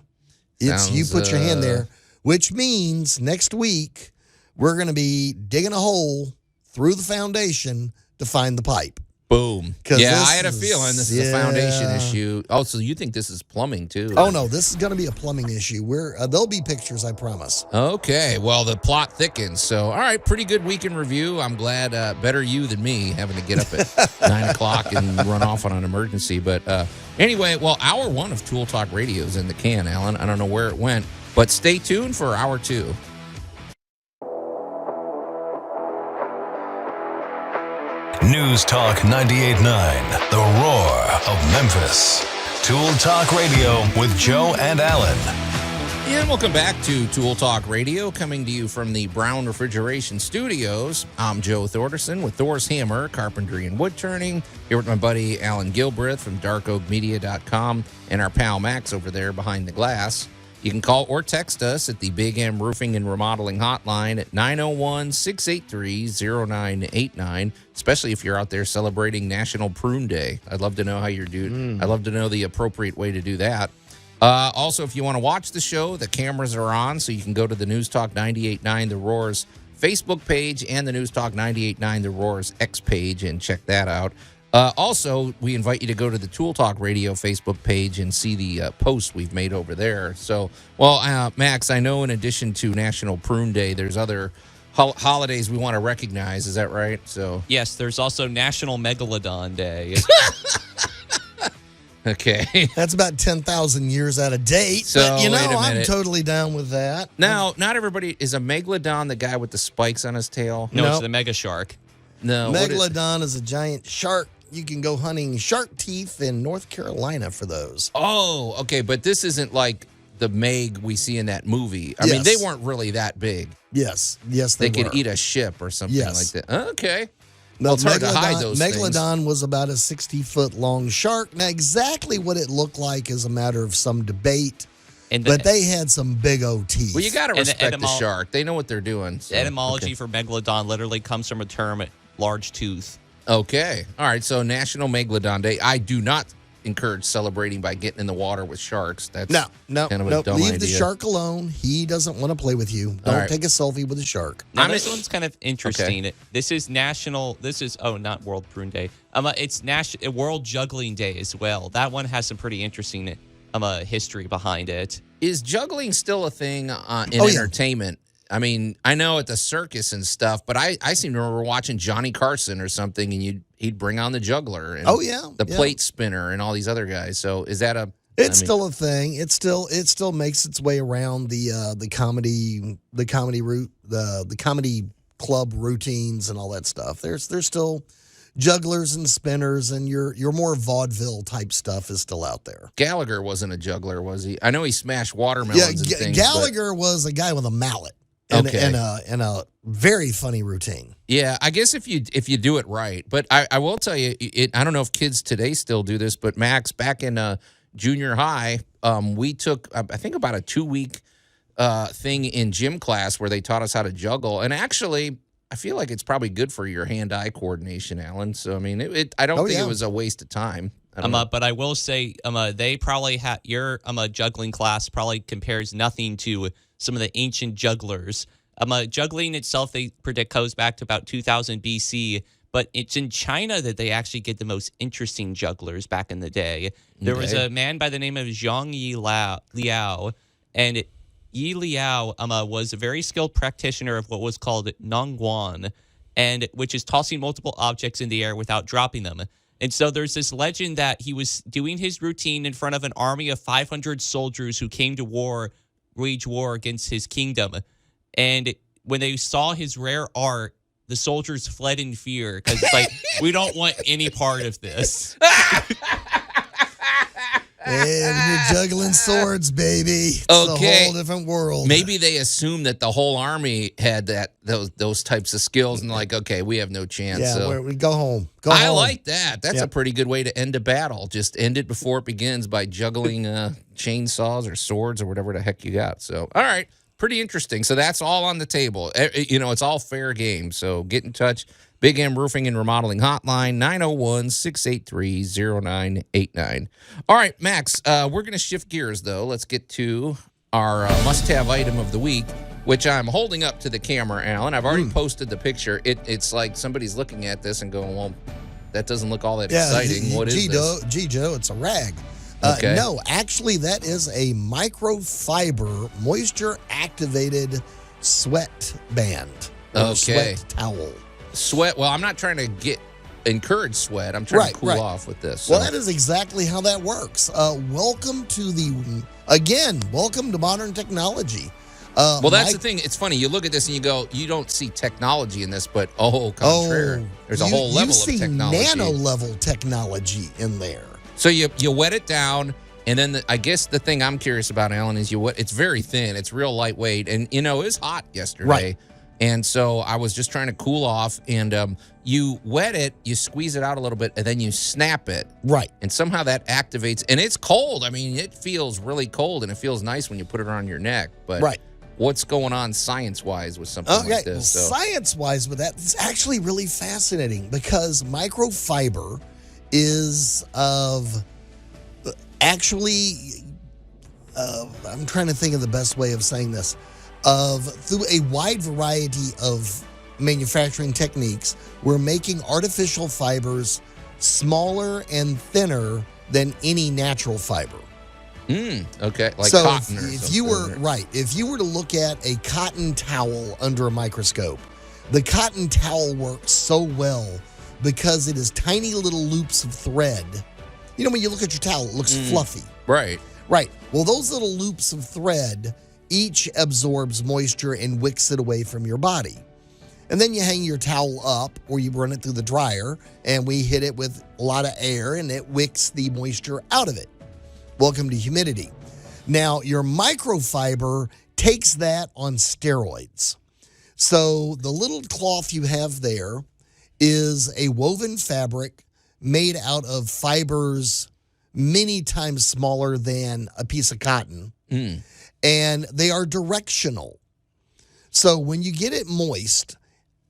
You put your hand there, which means next week we're going to be digging a hole through the foundation to find the pipe.
Boom. Yeah, I had a feeling this is a foundation issue. Oh, so you think this is plumbing too?
Oh no, this is going to be a plumbing issue. There'll be pictures, I promise.
Okay, well the plot thickens. So, all right, pretty good week in review. I'm glad. Better you than me having to get up at 9 o'clock and run off on an emergency. But anyway, well, hour 1 of Tool Talk Radio is in the can, Alan. I don't know where it went, but stay tuned for hour 2.
News Talk 98.9, the roar of Memphis. Tool Talk Radio with Joe and Allan.
And welcome back to Tool Talk Radio, coming to you from the Brown Refrigeration Studios. I'm Joe Thorderson with Thor's Hammer, Carpentry and Wood Turning, here with my buddy Allan Gilbreth from darkoakmedia.com and our pal Max over there behind the glass. You can call or text us at the Big M Roofing and Remodeling Hotline at 901-683-0989, especially if you're out there celebrating National Prune Day. I'd love to know how you're doing. I'd love to know the appropriate way to do that. Also, if you want to watch the show, the cameras are on, so you can go to the News Talk 98.9 The Roar's Facebook page and the News Talk 98.9 The Roar's X page and check that out. Also, we invite you to go to the Tool Talk Radio Facebook page and see the posts we've made over there. So, well, Max, I know in addition to National Prune Day, there's other holidays we want to recognize. Is that right? So,
Yes, there's also National Megalodon Day.
Okay.
That's about 10,000 years out of date.
So,
but,
wait a
I'm
minute.
totally down with that.
Now, not everybody is a megalodon the guy with the spikes on his tail?
No,
Nope.
it's the Mega Shark.
No. what is-
Megalodon is a giant shark. You can go hunting shark teeth in North Carolina for those.
Oh, okay, but this isn't like the Meg we see in that movie. I mean,
Yes.
they weren't really that big.
Yes,
They
were.
could eat a ship or something
Yes.
like that. Okay.
No,
Well, it's hard to hide those things.
Megalodon was about a 60-foot long shark. Now, exactly what it looked like is a matter of some debate, but they had some big old teeth.
Well, you got to
And the
respect the shark. They know what they're doing. So,
The etymology
okay.
for Megalodon literally comes from a term, large tooth.
Okay. All right. So National Megalodon Day. I do not encourage celebrating by getting in the water with sharks. That's
No,
kind of a dumb
leave
idea.
the shark alone. He doesn't want to play with you. Don't
right.
take a selfie with a shark.
Now, this one's kind of interesting. This is not World Prune Day. It's World Juggling Day as well. That one has some pretty interesting history behind it.
Is juggling still a thing in
Oh, yeah.
entertainment? I mean, I know at the circus and stuff, but I seem to remember watching Johnny Carson or something, and he'd bring on the juggler and the plate spinner and all these other guys. So is that a?
It's still a thing. It still makes its way around the comedy route, the comedy club routines and all that stuff. There's still jugglers and spinners, and your more vaudeville type stuff is still out there.
Gallagher wasn't a juggler, was he? I know he smashed watermelons and things.
Gallagher was a guy with a mallet. And a very funny routine.
Yeah, I guess if you do it right. But I will tell you, I don't know if kids today still do this, but Max, back in junior high, we took, I think, about a 2-week thing in gym class where they taught us how to juggle. And actually, I feel like it's probably good for your hand-eye coordination, Alan. So, I mean, I don't think it was a waste of time.
But I will say, they probably your juggling class probably compares nothing to some of the ancient jugglers. Juggling itself, they predict goes back to about 2000 BC, but it's in China that they actually get the most interesting jugglers back in the day. There was a man by the name of Zhang Liao, and Yi Liao was a very skilled practitioner of what was called Nongguan, and which is tossing multiple objects in the air without dropping them. And so there's this legend that he was doing his routine in front of an army of 500 soldiers who came to wage war against his kingdom. And when they saw his rare art, the soldiers fled in fear because it's like, we don't want any part of this.
And you're juggling swords, baby. It's a whole different world.
Maybe they assumed that the whole army had those types of skills, and like, okay, we have no chance.
Yeah,
so.
we go home.
I like that. That's a pretty good way to end a battle. Just end it before it begins by juggling chainsaws or swords or whatever the heck you got. So, all right. pretty interesting. So that's all on the table. It's all fair game. So get in touch. Big M Roofing and Remodeling Hotline, 901-683-0989. All right, Max, we're going to shift gears, though. Let's get to our must-have item of the week, which I'm holding up to the camera, Alan. I've already posted the picture. It's like somebody's looking at this and going, well, that doesn't look all that exciting. What is this?
Gee, Joe, it's a rag.
Okay.
No, actually, that is a microfiber, moisture-activated sweat band. Or sweat towel.
Sweat. Well, I'm not trying to encourage sweat. I'm trying to cool off with this.
Well, that is exactly how that works. Welcome to modern technology.
That's the thing. It's funny. You look at this and you go, you don't see technology in this, but contrary. There's a whole level of technology.
You see nano-level technology in there.
So you wet it down, and then I guess the thing I'm curious about, Alan, is it's very thin. It's real lightweight, and, it was hot yesterday.
Right.
And so I was just trying to cool off, and you wet it, you squeeze it out a little bit, and then you snap it.
Right.
And somehow that activates, and it's cold. I mean, it feels really cold, and it feels nice when you put it on your neck. But what's going on science-wise with something like this?
Well, science-wise with that, it's actually really fascinating because microfiber is I'm trying to think of the best way of saying this. Through a wide variety of manufacturing techniques, we're making artificial fibers smaller and thinner than any natural fiber.
Okay, like
so
cotton or
if
something.
if you were to look at a cotton towel under a microscope, the cotton towel works so well because it is tiny little loops of thread. When you look at your towel, it looks fluffy.
Right.
Right. Well, those little loops of thread each absorbs moisture and wicks it away from your body. And then you hang your towel up or you run it through the dryer and we hit it with a lot of air and it wicks the moisture out of it. Welcome to humidity. Now, your microfiber takes that on steroids. So the little cloth you have there is a woven fabric made out of fibers many times smaller than a piece of cotton. And they are directional. So when you get it moist,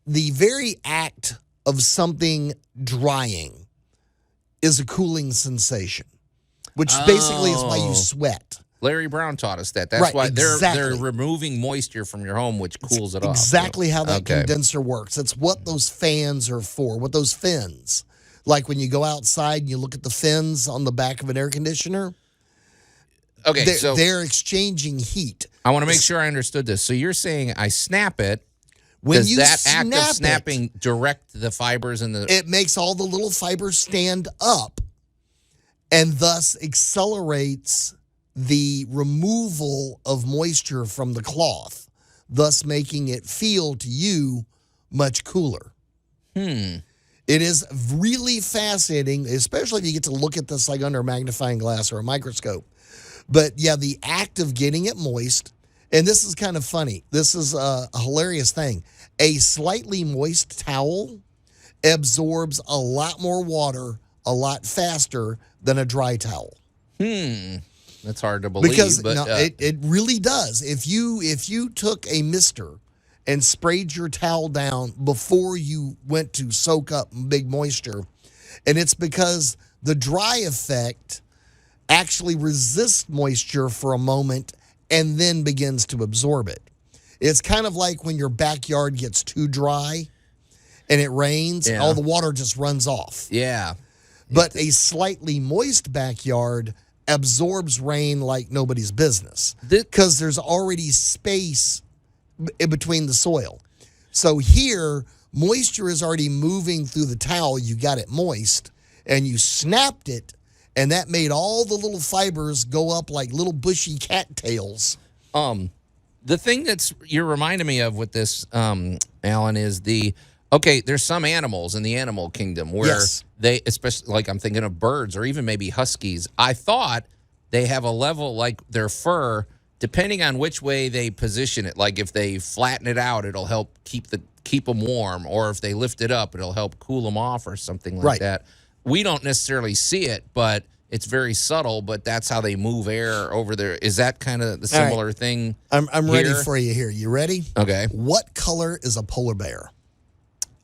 the very act of something drying is a cooling sensation, which basically is why you sweat.
Larry Brown taught us that. That's why they're removing moisture from your home, which cools it off.
Exactly how that condenser works. It's what those fans are for, what those fins. Like when you go outside and you look at the fins on the back of an air conditioner.
Okay,
they're exchanging heat.
I want to make sure I understood this. So you're saying I snap it.
Does
that act of snapping direct the fibers in the...
It makes all the little fibers stand up and thus accelerates the removal of moisture from the cloth, thus making it feel to you much cooler. It is really fascinating, especially if you get to look at this like under a magnifying glass or a microscope. But yeah, the act of getting it moist, and this is kind of funny. This is a hilarious thing. A slightly moist towel absorbs a lot more water a lot faster than a dry towel.
That's hard to believe.
Because
but,
it really does. If you took a mister and sprayed your towel down before you went to soak up big moisture, and it's because the dry effect actually resists moisture for a moment and then begins to absorb it. It's kind of like when your backyard gets too dry and it rains, all the water just runs off.
Yeah.
But a slightly moist backyard absorbs rain like nobody's business because there's already space in between the soil. So here, moisture is already moving through the towel. You got it moist and you snapped it, and that made all the little fibers go up like little bushy cattails.
The thing you're reminding me of with this, Alan, is there's some animals in the animal kingdom where they, especially like I'm thinking of birds or even maybe huskies. I thought they have a level like their fur, depending on which way they position it. Like if they flatten it out, it'll help keep them warm, or if they lift it up, it'll help cool them off or something like that. We don't necessarily see it, but It's very subtle, but that's how they move air over there. Is that kind of the similar thing?
I'm ready
here?
for you here. You ready?
Okay.
What color is a polar bear?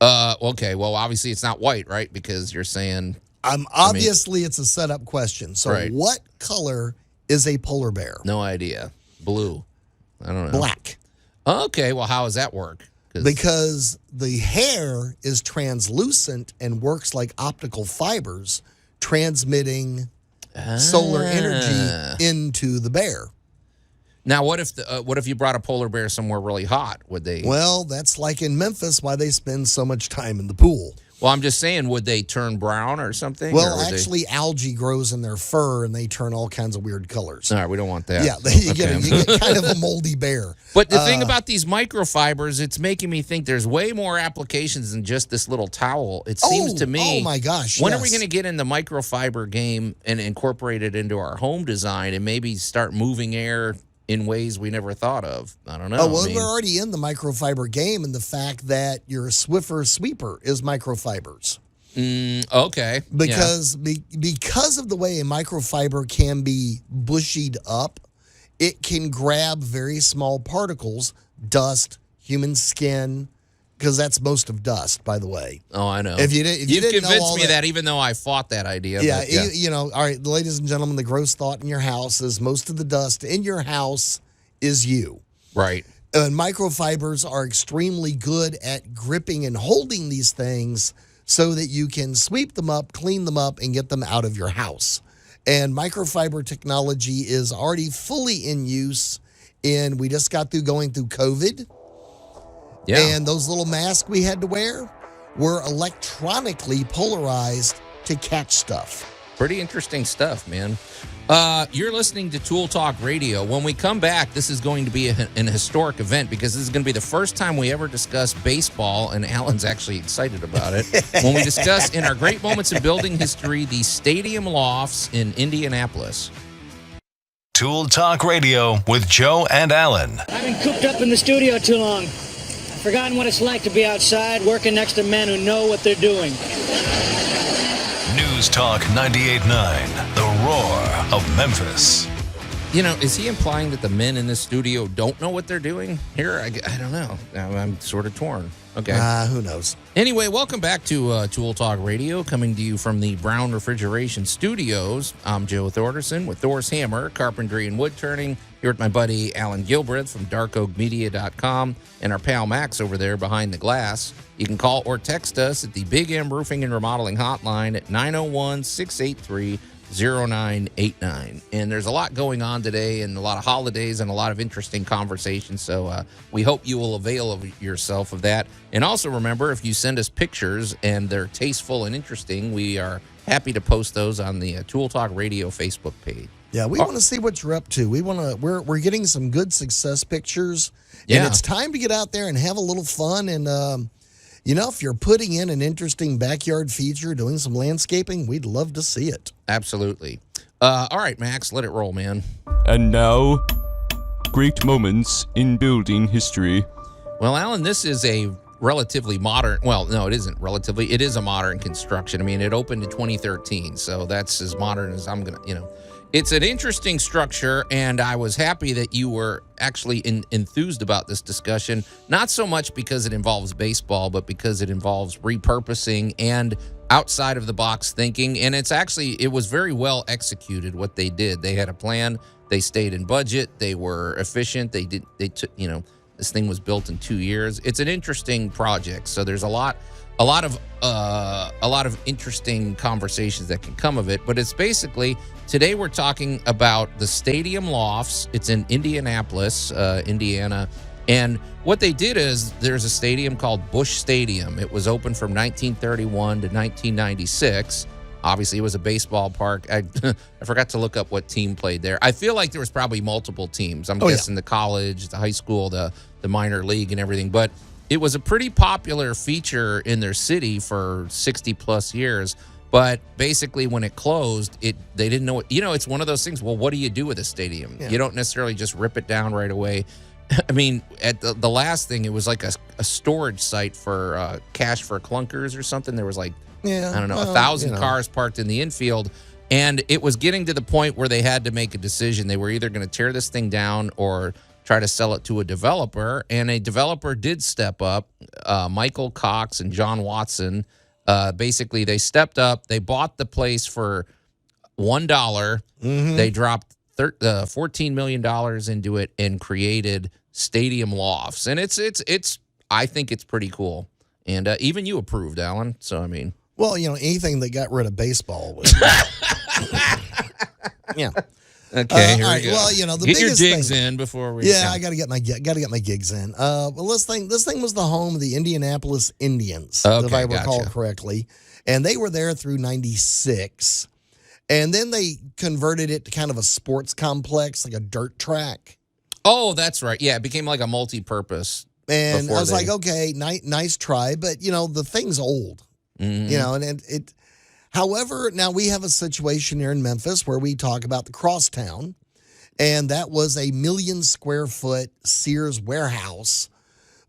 Okay. Well, obviously it's not white, right? Because you're saying
Obviously it's a setup question. So
Right.
what color is a polar bear?
no idea. Blue. I don't know.
Black.
Okay. Well, how does that work?
Because the hair is translucent and works like optical fibers, transmitting solar energy into the bear.
Now, what if you brought a polar bear somewhere really hot? Would they?
Well, that's like in Memphis, why they spend so much time in the pool.
Well, I'm just saying, would they turn brown or something?
Well,
or would
actually, algae grows in their fur, and they turn all kinds of weird colors.
All right, we don't want that.
Yeah, you get kind of a moldy bear.
But the thing about these microfibers, it's making me think there's way more applications than just this little towel. It seems to me.
Oh my gosh!
When are we going to get in the microfiber game and incorporate it into our home design and maybe start moving air in ways we never thought of? I don't know.
Oh, well, we're already in the microfiber game, and the fact that your Swiffer sweeper is microfibers.
Okay.
Because because of the way a microfiber can be bushied up, it can grab very small particles, dust, human skin, because that's most of dust, by the way.
Oh, I know.
If you
You've
didn't know
convinced
all
me that, even though I fought that idea.
Yeah,
but,
you know, all right, ladies and gentlemen, the gross thought in your house is most of the dust in your house is you.
Right.
And microfibers are extremely good at gripping and holding these things so that you can sweep them up, clean them up, and get them out of your house. And microfiber technology is already fully in use. And we just got through going through COVID.
Yeah.
And those little masks we had to wear were electronically polarized to catch stuff.
Pretty interesting stuff, man. You're listening to Tool Talk Radio. When we come back, this is going to be an historic event because this is going to be the first time we ever discuss baseball, and Allan's actually excited about it. When we discuss in our Great Moments in Building History, the Stadium Lofts in Indianapolis.
Tool Talk Radio with Joe and Allan.
I've been cooped up in the studio too long. I've forgotten what it's like to be outside working next to men who know what they're doing.
News Talk 98.9, the roar of Memphis.
You know, is he implying that the men in this studio don't know what they're doing here? I don't know. I'm sort of torn. Okay.
Who knows?
Anyway, welcome back to Tool Talk Radio, coming to you from the Brown Refrigeration Studios. I'm Joe Thorderson with Thor's Hammer, Carpentry and Wood Turning, here with my buddy Allan Gilbreth from darkoakmedia.com and our pal Max over there behind the glass. You can call or text us at the Big M Roofing and Remodeling Hotline at 901-683-0989. And there's a lot going on today and a lot of holidays and a lot of interesting conversations. So we hope you will avail of yourself of that. And also remember, if you send us pictures and they're tasteful and interesting, we are happy to post those on the Tool Talk Radio Facebook page.
Yeah, we want to see what you're up to. We're getting some good success pictures.
Yeah.
And it's time to get out there and have a little fun. And, you know, if you're putting in an interesting backyard feature, doing some landscaping, we'd love to see it.
Absolutely. All right, Max, let it roll, man.
And now, great moments in building history.
Well, Allan, this is a relatively modern, well, no, it isn't relatively, it is a modern construction. I mean, it opened in 2013, so that's as modern as I'm going to, you know. It's an interesting structure, and I was happy that you were actually enthused about this discussion, not so much because it involves baseball, but because it involves repurposing and outside of the box thinking. And it was very well executed what they did. They had a plan. They stayed in budget. They were efficient. They took, you know, this thing was built in 2 years. It's an interesting project. So there's a lot of interesting conversations that can come of it. But it's basically, today we're talking about the Stadium Lofts. It's in Indianapolis, Indiana. And what they did is there's a stadium called Busch Stadium. It was open from 1931 to 1996. Obviously, it was a baseball park. I forgot to look up what team played there. I feel like there was probably multiple teams. I'm guessing the college, the high school, the minor league and everything. But it was a pretty popular feature in their city for 60 plus years. But basically when it closed, they didn't know what, you know, it's one of those things. Well, what do you do with a stadium? Yeah. You don't necessarily just rip it down right away. I mean, at the last thing, it was like a storage site for cash for clunkers or something. There was like, I don't know, 1,000 cars parked in the infield. And it was getting to the point where they had to make a decision. They were either going to tear this thing down or try to sell it to a developer. And a developer did step up. Michael Cox and John Watson, basically, they stepped up. They bought the place for $1. They dropped $14 million into it and created Stadium Lofts. And it's I think it's pretty cool. And even you approved, Allan. So, I mean.
Well, anything that got rid of baseball was. Yeah.
Okay, here
all
we
right,
go.
Well, the
get your
biggest
digs
thing,
in before we.
Yeah, I got to get my gigs in. Well, this thing was the home of the Indianapolis Indians, if I recall correctly, and they were there through '96, and then they converted it to kind of a sports complex, like a dirt track.
Oh, that's right. Yeah, it became like a multi-purpose.
And I was like, okay, nice try, but the thing's old, and it. However, now we have a situation here in Memphis where we talk about the Crosstown, and that was a 1 million square foot Sears warehouse,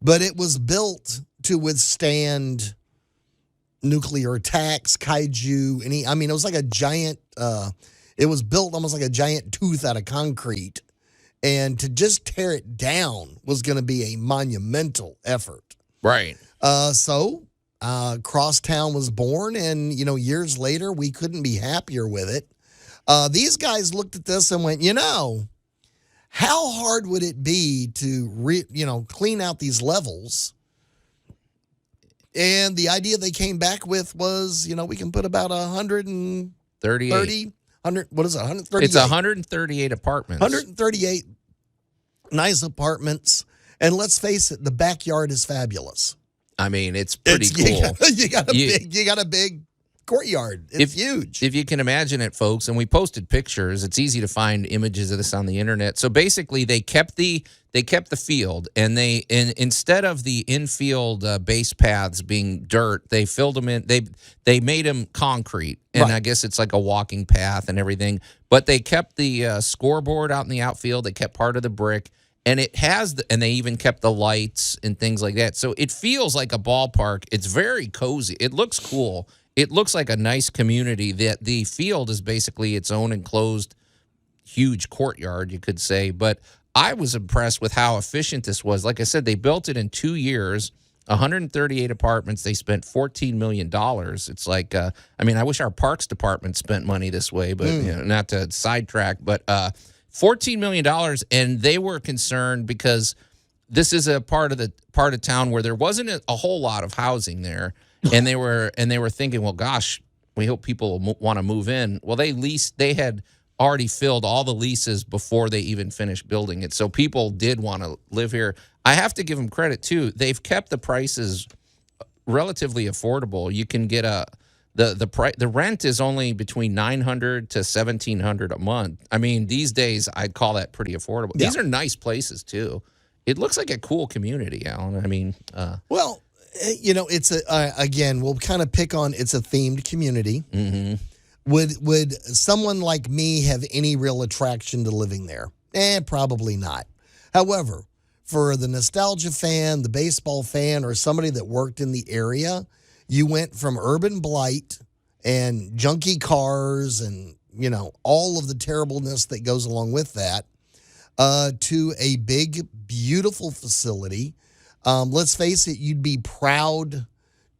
but it was built to withstand nuclear attacks, kaiju, it was like a giant, it was built almost like a giant tooth out of concrete, and to just tear it down was going to be a monumental effort.
Right.
So Crosstown was born, and years later we couldn't be happier with it. These guys looked at this and went, how hard would it be to clean out these levels? And the idea they came back with was, we can put about 138. 100. What is it? 138.
It's 138 apartments.
138 nice apartments, and let's face it, the backyard is fabulous.
I mean, it's pretty cool.
You got a big courtyard. It's huge.
If you can imagine it, folks, and we posted pictures. It's easy to find images of this on the internet. So basically, they kept the field, and instead of the infield base paths being dirt, they filled them in. They made them concrete, and I guess it's like a walking path and everything. But they kept the scoreboard out in the outfield. They kept part of the brick. And and they even kept the lights and things like that. So it feels like a ballpark. It's very cozy. It looks cool. It looks like a nice community. That the field is basically its own enclosed, huge courtyard, you could say. But I was impressed with how efficient this was. Like I said, they built it in 2 years, 138 apartments. They spent $14 million. It's like, I wish our parks department spent money this way, but not to sidetrack. But $14 million, and they were concerned because this is a part of town where there wasn't a whole lot of housing there, and they were thinking, well, gosh, we hope people will want to move in. Well, they had already filled all the leases before they even finished building it, so people did want to live here. I have to give them credit too; they've kept the prices relatively affordable. You can get the rent is only between $900 to $1,700 a month. I mean, these days I'd call that pretty affordable. Yeah. These are nice places too. It looks like a cool community, Allan. I mean,
well, it's again, we'll kind of pick on it's a themed community.
Mm-hmm.
Would someone like me have any real attraction to living there? Probably not. However, for the nostalgia fan, the baseball fan, or somebody that worked in the area, you went from urban blight and junky cars and, all of the terribleness that goes along with that to a big, beautiful facility. Let's face it, you'd be proud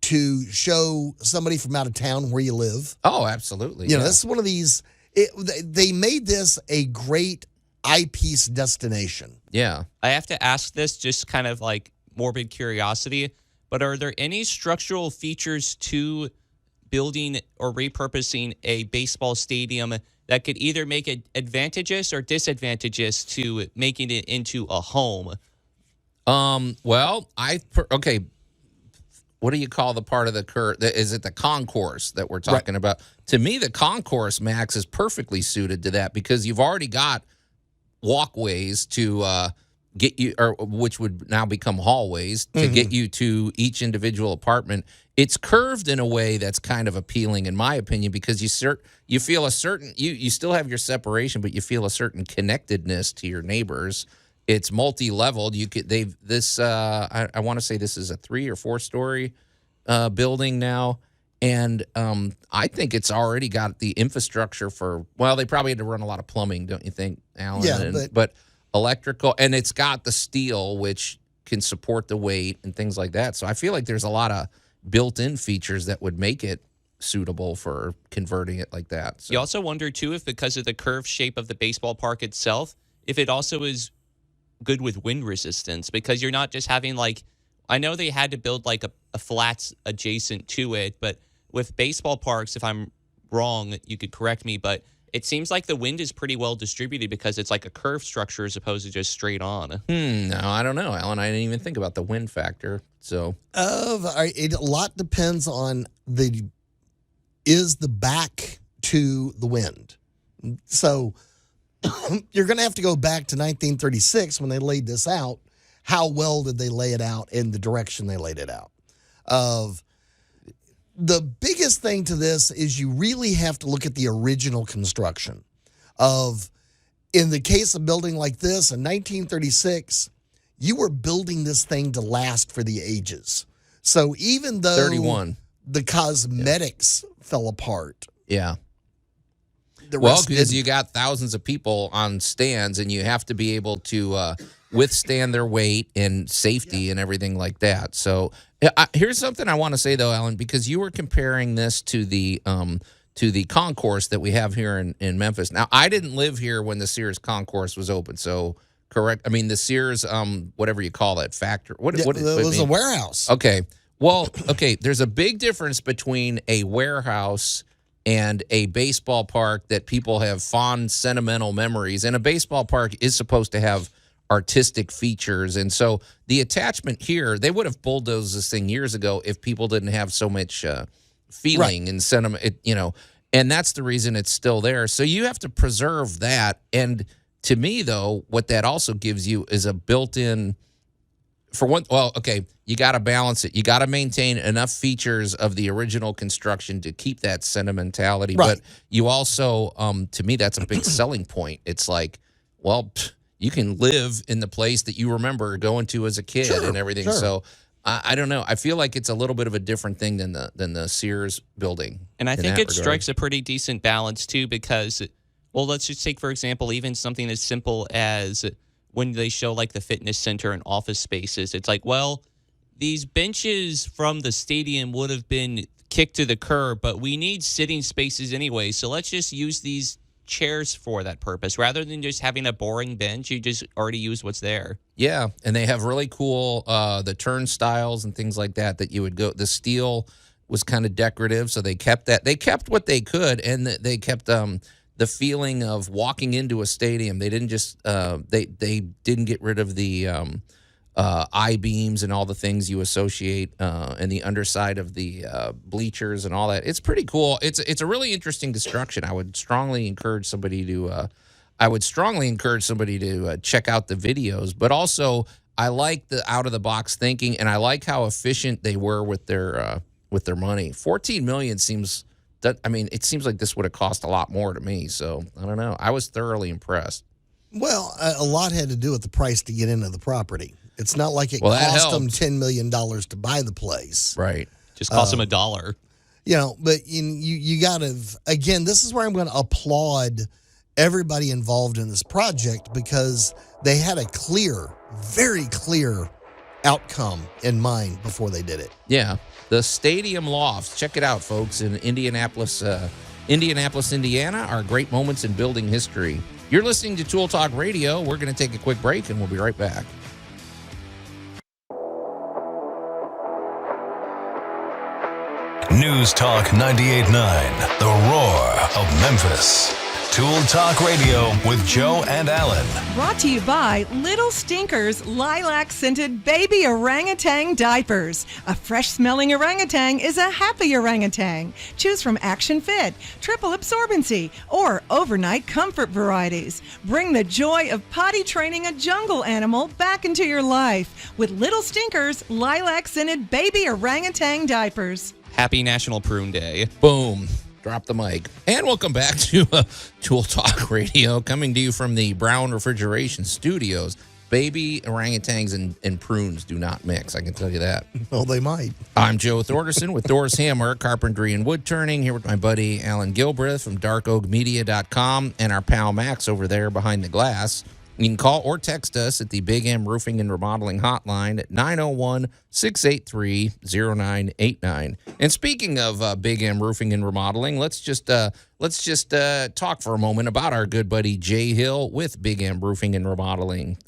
to show somebody from out of town where you live.
Oh, absolutely.
This is one of these. They made this a great eyepiece destination.
Yeah.
I have to ask this just kind of like morbid curiosity. But are there any structural features to building or repurposing a baseball stadium that could either make it advantageous or disadvantageous to making it into a home?
Well, okay. What do you call the part of the is it the concourse that we're talking about? To me, the concourse, Max, is perfectly suited to that because you've already got walkways to get you, or which would now become hallways to get you to each individual apartment. It's curved in a way that's kind of appealing, in my opinion, because you feel a certain you still have your separation, but you feel a certain connectedness to your neighbors. It's multi-leveled. I want to say this is a 3 or 4 story building now, And I think it's already got the infrastructure for, well, they probably had to run a lot of plumbing, don't you think, Alan?
Yeah,
but electrical, and it's got the steel, which can support the weight and things like that. So I feel like there's a lot of built-in features that would make it suitable for converting it like that. So.
You also wonder, too, if because of the curved shape of the baseball park itself, if it also is good with wind resistance, because you're not just having like, I know they had to build like a flats adjacent to it, but with baseball parks, if I'm wrong, you could correct me, but it seems like the wind is pretty well distributed because it's like a curved structure as opposed to just straight on.
No, I don't know, Alan. I didn't even think about the wind factor. So
a lot depends on is the back to the wind. So you're going to have to go back to 1936 when they laid this out. How well did they lay it out in the direction they laid it out? The biggest thing to this is you really have to look at the original construction in the case of building like this in 1936, you were building this thing to last for the ages. So even though
31.
The cosmetics fell apart.
Yeah.
Well,
because you got thousands of people on stands, and you have to be able to withstand their weight and safety and everything like that. So here's something I want to say, though, Alan, because you were comparing this to the concourse that we have here in Memphis. Now, I didn't live here when the Sears concourse was open, so correct. I mean, the Sears, whatever you call it, factory.
It was a warehouse.
Okay. Well, okay, there's a big difference between a warehouse and a baseball park that people have fond, sentimental memories. And a baseball park is supposed to have artistic features. And so the attachment here, they would have bulldozed this thing years ago if people didn't have so much feeling and sentiment, and that's the reason it's still there. So you have to preserve that. And to me, though, what that also gives you is a built-in, for one, well, okay, you got to balance it. You got to maintain enough features of the original construction to keep that sentimentality.
Right.
But you also, to me, that's a big selling point. It's like, well, you can live in the place that you remember going to as a kid and everything.
Sure.
So I don't know. I feel like it's a little bit of a different thing than the Sears building.
And I think it
regard.
strikes a pretty decent balance, too, because, well, let's just take, for example, even something as simple as when they show like the fitness center and office spaces. It's like, well, these benches from the stadium would have been kicked to the curb, but we need sitting spaces anyway. So let's just use these chairs for that purpose. Rather than just having a boring bench, you just already use what's there.
Yeah, and they have really cool the turnstiles and things like that you would go. The steel was kind of decorative, so they kept that. They kept what they could, and they kept the feeling of walking into a stadium. They didn't just they didn't get rid of the I-beams and all the things you associate in the underside of the bleachers and all that. It's pretty cool. It's a really interesting construction. I would strongly encourage somebody to check out the videos. But also, I like the out of the box thinking, and I like how efficient they were with their money. $14 million seems. It seems like this would have cost a lot more to me. So I don't know. I was thoroughly impressed.
Well, a lot had to do with the price to get into the property. It's not like it cost them $10 million to buy the place.
Right.
Just cost them $1.
But you got to, again, this is where I'm going to applaud everybody involved in this project, because they had a very clear outcome in mind before they did it.
Yeah. The Stadium Lofts. Check it out, folks, in Indianapolis, Indiana. Our great moments in building history. You're listening to Tool Talk Radio. We're going to take a quick break, and we'll be right back.
News Talk 98.9, the roar of Memphis. Tool Talk Radio with Joe and Allan.
Brought to you by Little Stinkers lilac-scented baby orangutan diapers. A fresh-smelling orangutan is a happy orangutan. Choose from Action Fit, Triple Absorbency, or Overnight Comfort varieties. Bring the joy of potty training a jungle animal back into your life with Little Stinkers lilac-scented baby orangutan diapers.
Happy National Prune Day.
Boom. Drop the mic. And welcome back to Tool Talk Radio, coming to you from the Brown Refrigeration Studios. Baby orangutans and prunes do not mix. I can tell you that.
Well, they might.
I'm Joe Thorderson with Thor's Hammer, Carpentry and Wood Turning, here with my buddy Allan Gilbreth from darkoakmedia.com and our pal Max over there behind the glass. You can call or text us at the Big M Roofing and Remodeling Hotline at 901-683-0989. And speaking of Big M Roofing and Remodeling, let's just talk for a moment about our good buddy Jay Hill with Big M Roofing and Remodeling.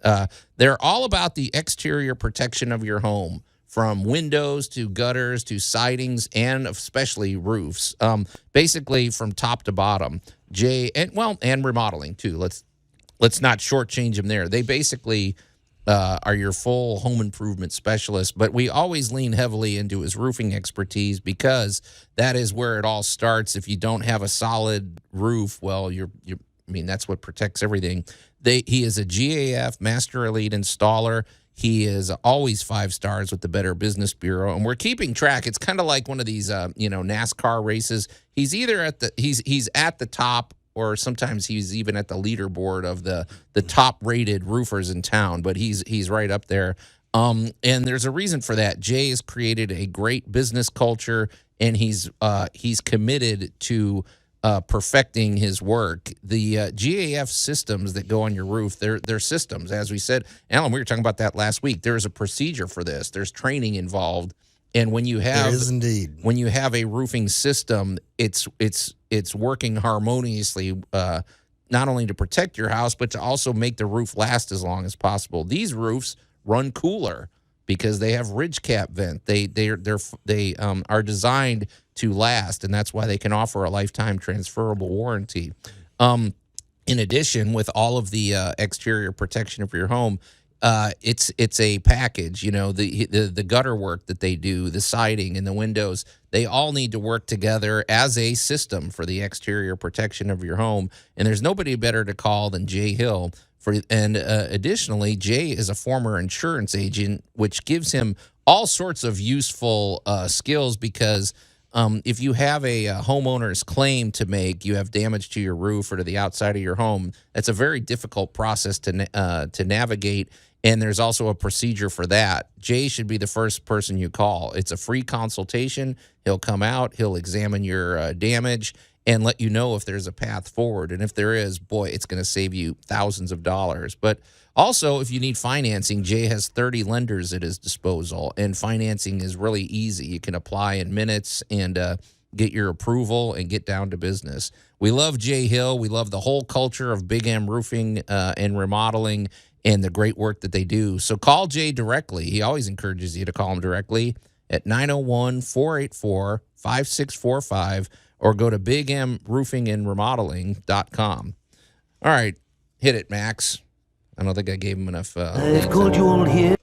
They're all about the exterior protection of your home, from windows to gutters to sidings and especially roofs. Basically from top to bottom. Jay and remodeling too. Let's not shortchange them there. They basically are your full home improvement specialist, but we always lean heavily into his roofing expertise because that is where it all starts. If you don't have a solid roof, well, that's what protects everything. He is a GAF Master Elite installer. He is always 5 stars with the Better Business Bureau, and we're keeping track. It's kind of like one of these, NASCAR races. He's either he's at the top, or sometimes he's even at the leaderboard of the top-rated roofers in town, but he's right up there. And there's a reason for that. Jay has created a great business culture, and he's committed to perfecting his work. The GAF systems that go on your roof, they're systems. As we said, Allan, we were talking about that last week. There's a procedure for this. There's training involved. And when you have
There is indeed.
When you have a roofing system, it's working harmoniously, not only to protect your house, but to also make the roof last as long as possible. These roofs run cooler because they have ridge cap vent. They are designed to last, and that's why they can offer a lifetime transferable warranty. In addition, with all of the exterior protection of your home, it's a package. The gutter work that they do, the siding and the windows, they all need to work together as a system for the exterior protection of your home. And there's nobody better to call than Jay Hill. Additionally, Jay is a former insurance agent, which gives him all sorts of useful skills because if you have a homeowner's claim to make, you have damage to your roof or to the outside of your home, that's a very difficult process to navigate. And there's also a procedure for that. Jay should be the first person you call. It's a free consultation. He'll come out, he'll examine your damage and let you know if there's a path forward. And if there is, boy, it's going to save you thousands of dollars. But also, if you need financing, Jay has 30 lenders at his disposal, and financing is really easy. You can apply in minutes and get your approval and get down to business. We love Jay Hill. We love the whole culture of Big M Roofing and Remodeling and the great work that they do. So call Jay directly. He always encourages you to call him directly at 901-484-5645 or go to bigmroofingandremodeling.com. All right, hit it, Max. I don't think I gave him enough.
I've called you all here.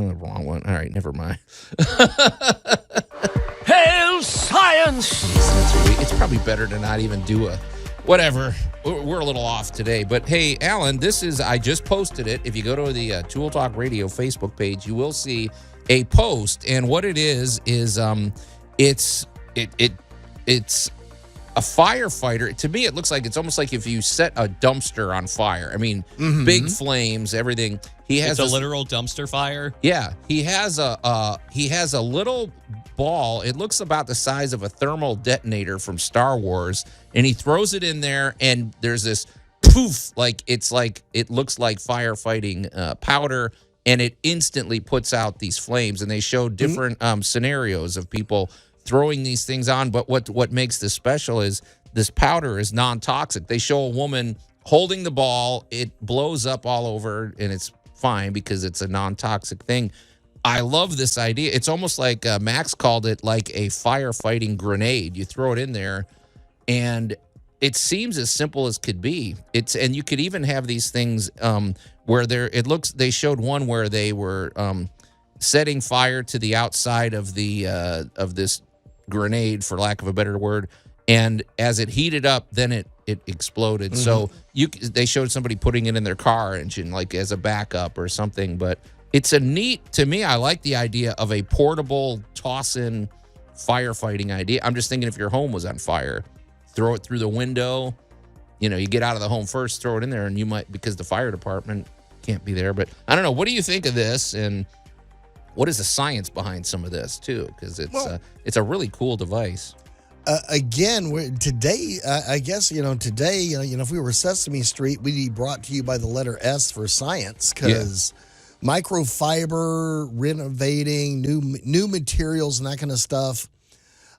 Oh, the wrong one. All right, never mind.
Hail science!
It's probably better to not even do a whatever. We're a little off today. But hey, Allan, I just posted it. If you go to the Tool Talk Radio Facebook page, you will see a post. And what it is it's a firefighter. To me, it looks like it's almost like if you set a dumpster on fire. I mean, big flames, everything.
It's a literal dumpster fire.
Yeah, he has a little ball. It looks about the size of a thermal detonator from Star Wars, and he throws it in there, and there's this poof, it looks like firefighting powder, and it instantly puts out these flames. And they show different scenarios of people throwing these things on. But what makes this special is this powder is non-toxic. They show a woman holding the ball. It blows up all over, and it's fine because it's a non-toxic thing. I love this idea. It's almost like Max called it like a firefighting grenade. You throw it in there, and it seems as simple as could be. And you could even have these things where they showed one where they were setting fire to the outside of this grenade, for lack of a better word, and as it heated up, then it exploded. So they showed somebody putting it in their car engine, like as a backup or something. But it's to me, I like the idea of a portable toss-in firefighting idea. I'm just thinking if your home was on fire, throw it through the window. You get out of the home first, throw it in there, and you might, because the fire department can't be there. But I don't know. What do you think of this? And what is the science behind some of this too? Because it's a really cool device.
Again, today, I guess, today, if we were Sesame Street, we'd be brought to you by the letter S for science, because microfiber, renovating, new materials, and that kind of stuff.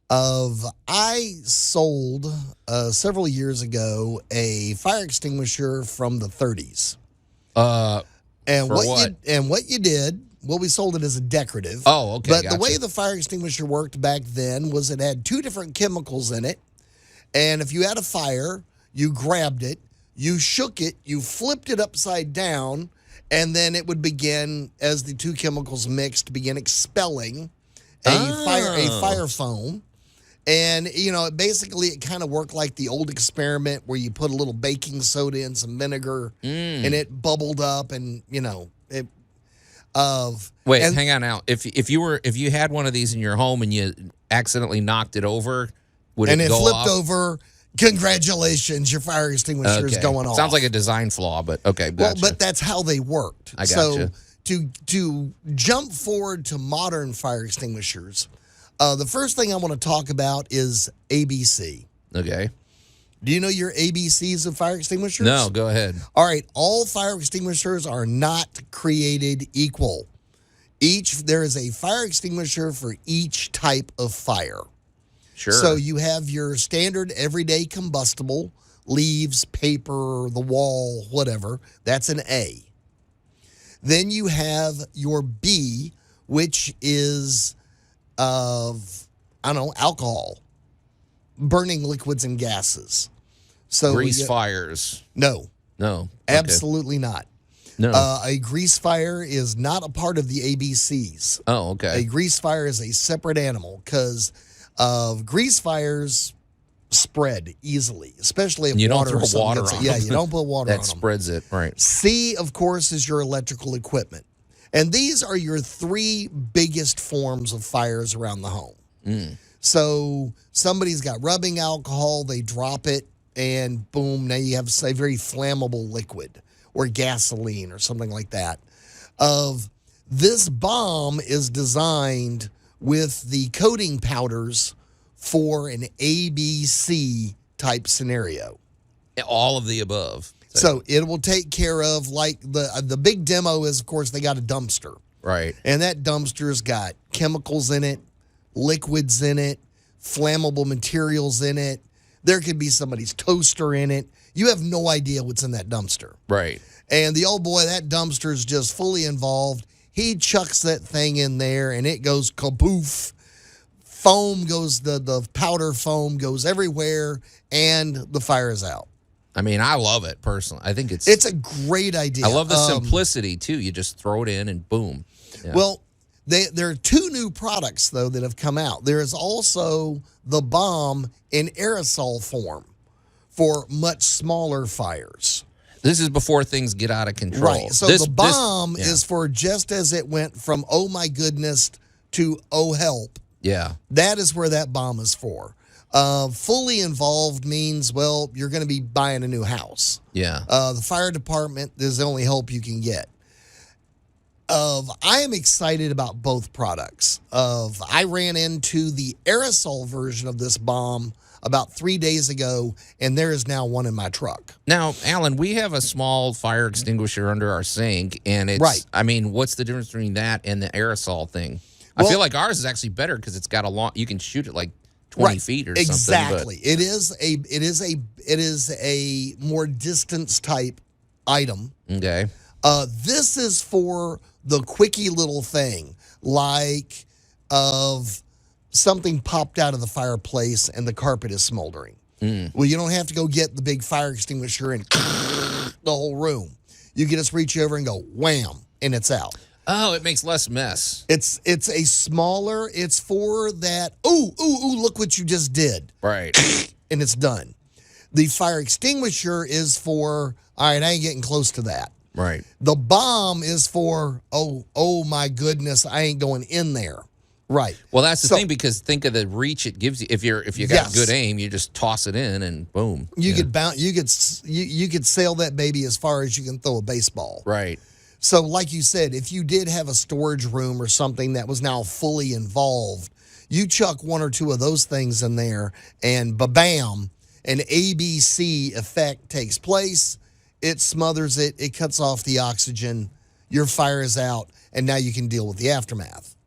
I sold several years ago a fire extinguisher from the 30s. And what you did. Well, we sold it as a decorative.
Oh, okay.
But the way the fire extinguisher worked back then was it had two different chemicals in it. And if you had a fire, you grabbed it, you shook it, you flipped it upside down, and then it would begin, as the two chemicals mixed, begin expelling a fire foam. And, basically it kind of worked like the old experiment where you put a little baking soda in some vinegar and it bubbled up and, it...
hang on now. If you had one of these in your home and you accidentally knocked it over, would it go off? And
it flipped over. Congratulations, your fire extinguisher is going off.
Sounds like a design flaw, but okay. Gotcha.
Well, but that's how they worked.
I gotcha.
So to jump forward to modern fire extinguishers, the first thing I want to talk about is ABC.
Okay.
Do you know your ABCs of fire extinguishers?
No, go ahead.
All right, all fire extinguishers are not created equal. There is a fire extinguisher for each type of fire.
Sure.
So you have your standard everyday combustible, leaves, paper, the wall, whatever. That's an A. Then you have your B, which is alcohol, burning liquids and gases. So
grease fires.
No.
Okay.
Absolutely not.
No.
A grease fire is not a part of the ABCs.
Oh, okay.
A grease fire is a separate animal because grease fires spread easily, especially if
you
water
don't throw water on them.
Yeah, you don't put water on them.
That spreads it, right.
C, of course, is your electrical equipment. And these are your three biggest forms of fires around the home. So somebody's got rubbing alcohol, they drop it, and boom, now you have a very flammable liquid or gasoline or something like that. This bomb is designed with the coating powders for an ABC type scenario.
All of the above.
So it will take care of, like, the big demo is, of course, they got a dumpster.
Right.
And that dumpster's got chemicals in it, liquids in it, flammable materials in it. There could be somebody's toaster in it. You have no idea what's in that dumpster.
Right.
And the old boy, that dumpster's just fully involved. He chucks that thing in there, and it goes kaboof. Foam goes, the powder foam goes everywhere, and the fire is out.
I mean, I love it personally. I think it's
a great idea.
I love the simplicity too. You just throw it in and boom. Yeah.
Well, there are two new products though that have come out. There is also the bomb in aerosol form for much smaller fires.
This is before things get out of control.
Right. So the bomb is for just as it went from oh my goodness to oh help.
Yeah.
That is where that bomb is for. Fully involved means, well, you're going to be buying a new house.
Yeah.
The fire department is the only help you can get. I am excited about both products. I ran into the aerosol version of this bomb about 3 days ago, and there is now one in my truck.
Now, Allan, we have a small fire extinguisher under our sink, and it's,
right.
I mean, what's the difference between that and the aerosol thing? Well, I feel like ours is actually better because it's got a long, you can shoot it like 20 feet or something.
Exactly. It is a more distance type item.
Okay.
This is for the quickie little thing, like of something popped out of the fireplace and the carpet is smoldering. Well, you don't have to go get the big fire extinguisher and the whole room. You can just reach over and go wham, and it's out.
Oh, it makes less mess.
It's a smaller, it's for that, ooh, look what you just did.
Right.
And it's done. The fire extinguisher is for, all right, I ain't getting close to that.
Right.
The bomb is for, oh my goodness, I ain't going in there. Right.
Well, that's the thing, because think of the reach it gives you. If you got good aim, you just toss it in and boom.
You could bounce. You could sail that baby as far as you can throw a baseball.
Right.
So, like you said, if you did have a storage room or something that was now fully involved, you chuck one or two of those things in there, and ba-bam, an ABC effect takes place. It smothers it. It cuts off the oxygen. Your fire is out, and now you can deal with the aftermath.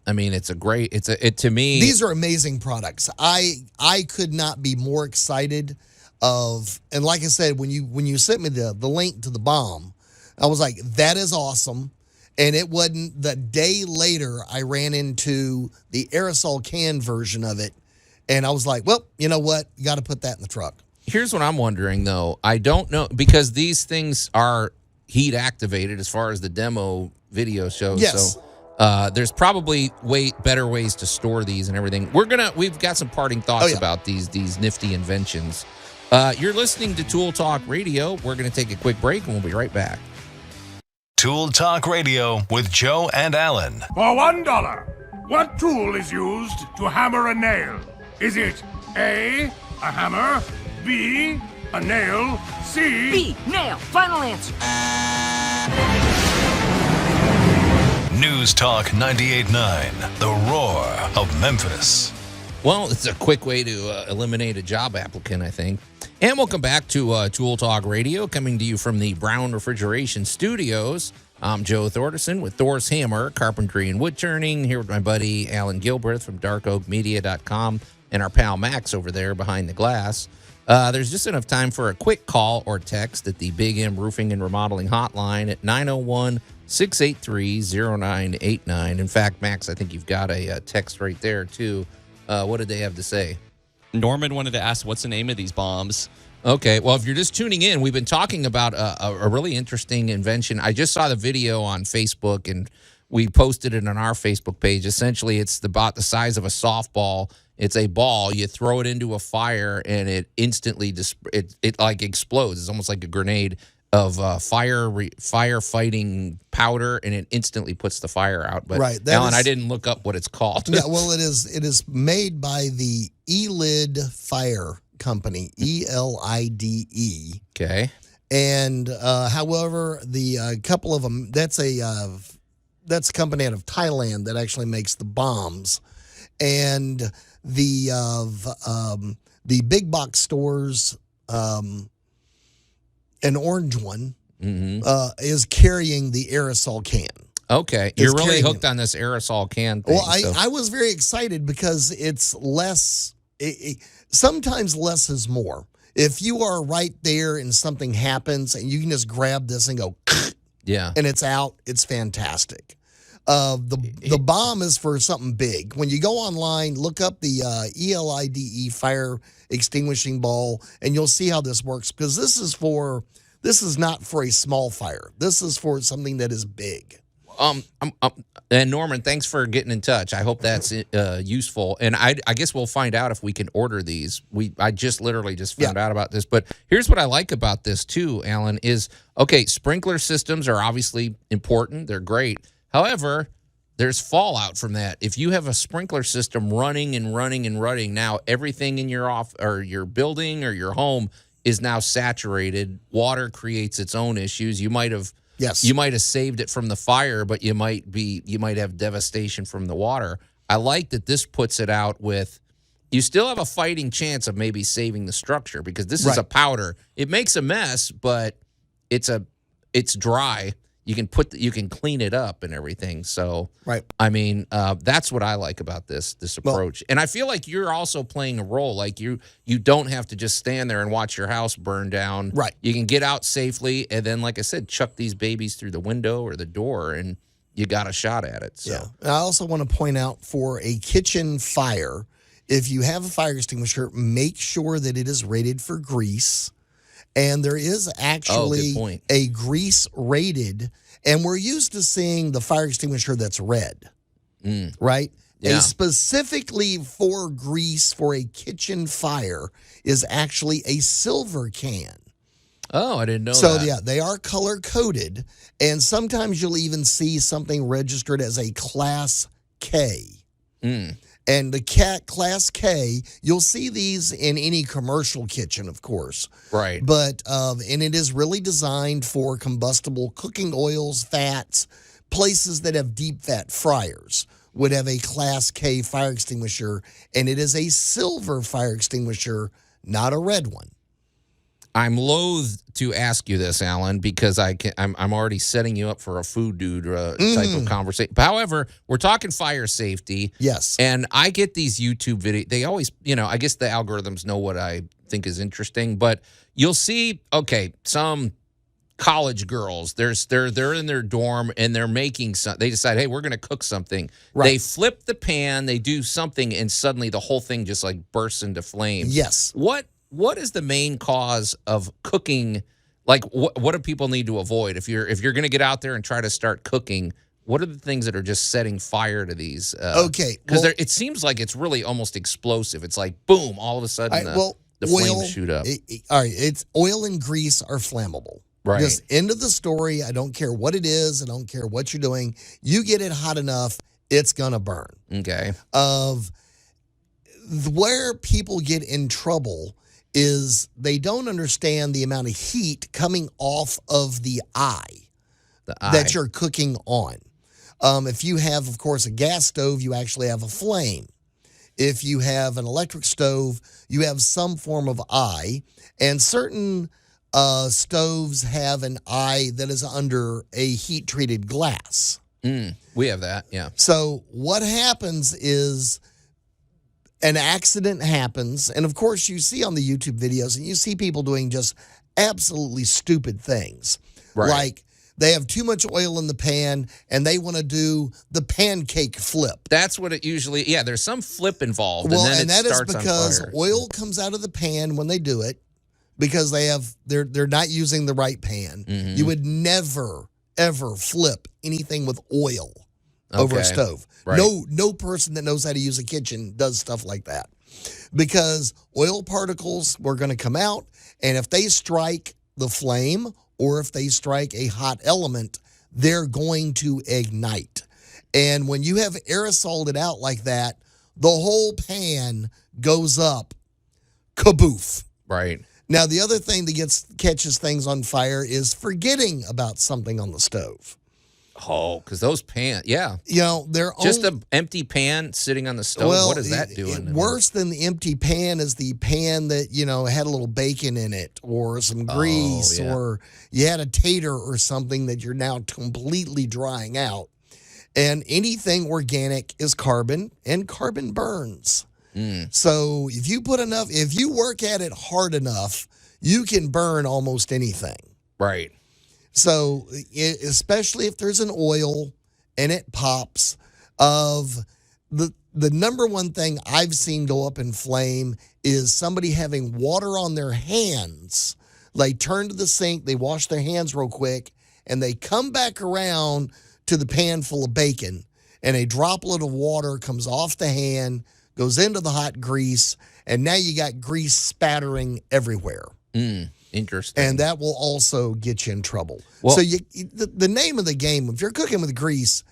I mean, to me.
These are amazing products. I could not be more excited of, and like I said, when you sent me the link to the bomb, I was like, that is awesome. And it wasn't the day later I ran into the aerosol can version of it, and I was like, well, you know what? You got to put that in the truck.
Here's what I'm wondering, though. I don't know, because these things are heat activated as far as the demo video shows.
Yes.
So there's probably better ways to store these and everything. We've got some parting thoughts about these nifty inventions. You're listening to Tool Talk Radio. We're going to take a quick break, and we'll be right back.
Tool Talk Radio with Joe and Allan.
For $1, what tool is used to hammer a nail? Is it A, a hammer, B, a nail, C...
B, nail. Final answer.
News Talk 98.9, the roar of Memphis.
Well, it's a quick way to eliminate a job applicant, I think. And welcome back to Tool Talk Radio, coming to you from the Brown Refrigeration Studios. I'm Joe Thorderson with Thor's Hammer, Carpentry and Wood Turning, here with my buddy Allan Gilbreth from darkoakmedia.com and our pal Max over there behind the glass. There's just enough time for a quick call or text at the Big M Roofing and Remodeling Hotline at 901-683-0989. In fact, Max, I think you've got a text right there, too. What did they have to say?
Norman wanted to ask, what's the name of these bombs?
Okay, well, if you're just tuning in, we've been talking about a really interesting invention. I just saw the video on Facebook, and we posted it on our Facebook page. Essentially, it's about the size of a softball. It's a ball. You throw it into a fire, and it instantly it like explodes. It's almost like a grenade of firefighting powder, and it instantly puts the fire out. But
right,
Allan, I didn't look up what it's called.
Yeah, well, it is made by the Elide Fire Company, ELIDE.
Okay.
And however, the couple of them, that's a company out of Thailand that actually makes the bombs, and the big box stores. An orange one is carrying the aerosol can.
Okay. You're really hooked on this aerosol can thing.
Well, I was very excited because it's less, sometimes less is more. If you are right there and something happens and you can just grab this and go,
yeah,
and it's out, it's fantastic. The bomb is for something big. When you go online, look up the ELIDE fire extinguishing ball, and you'll see how this works, because this is not for a small fire. This is for something that is big.
And Norman, thanks for getting in touch. I hope that's useful. And I guess we'll find out if we can order these. I just literally found out about this. But here's what I like about this too, Allan, is, okay, sprinkler systems are obviously important. They're great. However, there's fallout from that. If you have a sprinkler system running and running and running, now everything in your your building or your home is now saturated. Water creates its own issues. You might have saved it from the fire, but you might have devastation from the water. I like that this puts it out with, you still have a fighting chance of maybe saving the structure, because this is a powder. It makes a mess, but it's dry. You can clean it up and everything. So,
right.
I mean, that's what I like about this approach. And I feel like you're also playing a role. Like you don't have to just stand there and watch your house burn down.
Right.
You can get out safely, and then, like I said, chuck these babies through the window or the door, and you got a shot at it. So.
Yeah. And I also want to point out, for a kitchen fire, if you have a fire extinguisher, make sure that it is rated for grease. And there is actually a grease rated, and we're used to seeing the fire extinguisher that's red, right?
Yeah.
A specifically for grease for a kitchen fire is actually a silver can.
Oh, I didn't know that.
So, yeah, they are color-coded, and sometimes you'll even see something registered as a Class K. And the cat Class K, you'll see these in any commercial kitchen, of course.
Right.
But and it is really designed for combustible cooking oils, fats. Places that have deep fat fryers would have a Class K fire extinguisher, and it is a silver fire extinguisher, not a red one.
I'm loath to ask you this, Allan, because I'm already setting you up for a food dude type of conversation. However, we're talking fire safety.
Yes.
And I get these YouTube videos. They always, I guess the algorithms know what I think is interesting, but you'll see, some college girls, they're in their dorm and they're making something. They decide, hey, we're going to cook something.
Right.
They flip the pan, they do something, and suddenly the whole thing just like bursts into flames.
Yes.
What is the main cause of cooking? Like, what do people need to avoid if you're going to get out there and try to start cooking? What are the things that are just setting fire to these? Because it seems like it's really almost explosive. It's like boom, all of a sudden the flames shoot up.
All right, it's oil and grease are flammable.
Right.
Just end of the story. I don't care what it is. I don't care what you're doing. You get it hot enough, it's gonna burn.
Okay.
Where people get in trouble is they don't understand the amount of heat coming off of the eye that you're cooking on. If you have, of course, a gas stove, you actually have a flame. If you have an electric stove, you have some form of eye. And certain stoves have an eye that is under a heat-treated glass.
We have that, yeah.
So what happens is an accident happens, and of course you see on the YouTube videos, and you see people doing just absolutely stupid things.
Right.
Like they have too much oil in the pan, and they want to do the pancake flip.
That's what it usually, there's some flip involved,
Well,
and then
and
it
that is
starts
because
on fire.
oil comes out of the pan when they do it, because they're not using the right pan.
Mm-hmm.
You would never, ever flip anything with oil over a
Okay.
stove.
Right.
No person that knows how to use a kitchen does stuff like that, because oil particles were going to come out, and if they strike the flame or if they strike a hot element, they're going to ignite. And when you have aerosoled it out like that, the whole pan goes up, kaboof.
Right.
Now, the other thing that catches things on fire is forgetting about something on the stove.
Oh, because those pans,
They're
just an empty pan sitting on the stove. What is that doing?
Worse than the empty pan is the pan that, had a little bacon in it or some grease, or you had a tater or something that you're now completely drying out. And anything organic is carbon, and carbon burns. So if you work at it hard enough, you can burn almost anything.
Right.
So especially if there's an oil and it pops, the number one thing I've seen go up in flame is somebody having water on their hands. They turn to the sink, they wash their hands real quick, and they come back around to the pan full of bacon, and a droplet of water comes off the hand, goes into the hot grease, and now you got grease spattering everywhere.
Interesting.
And that will also get you in trouble.
Well,
so the name of the game, if you're cooking with grease,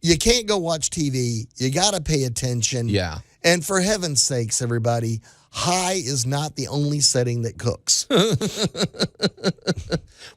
you can't go watch TV. You got to pay attention.
Yeah.
And for heaven's sakes, everybody, high is not the only setting that cooks.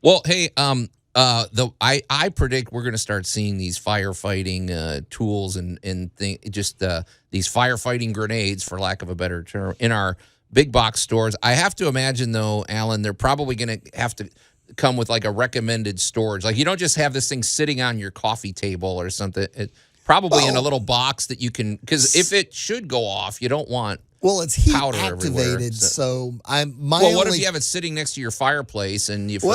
Well, hey, I predict we're going to start seeing these firefighting tools and these firefighting grenades, for lack of a better term, in our big box stores. I have to imagine, though, Allan, they're probably going to have to come with like a recommended storage. Like you don't just have this thing sitting on your coffee table or something. It, probably in a little box that you can, because if it should go off, you don't want
it's heat
powder
activated.
everywhere.
So
what if you have it sitting next to your fireplace and
kaboof.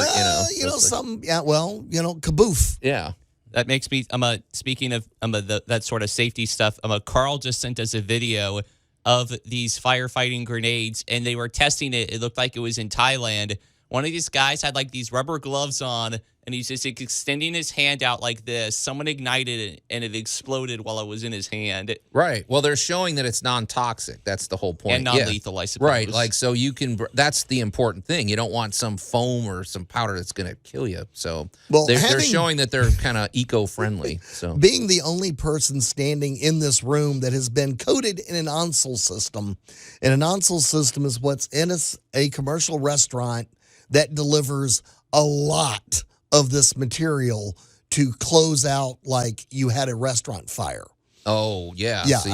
Yeah.
That makes me. Speaking of that sort of safety stuff. Carl just sent us a video of these firefighting grenades, and they were testing it. It looked like it was in Thailand. One of these guys had like these rubber gloves on, and he's just extending his hand out like this. Someone ignited it, and it exploded while it was in his hand.
Right. Well, they're showing that it's non-toxic. That's the whole point.
And non-lethal, I suppose.
Right. Like, so you can, that's the important thing. You don't want some foam or some powder that's going to kill you. So they're showing that they're kind of eco-friendly. So
being the only person standing in this room that has been coated in an ONSEL system, and an ONSEL system is what's in a commercial restaurant that delivers a lot of this material to close out like you had a restaurant fire.
Oh, yeah.
Yeah,
so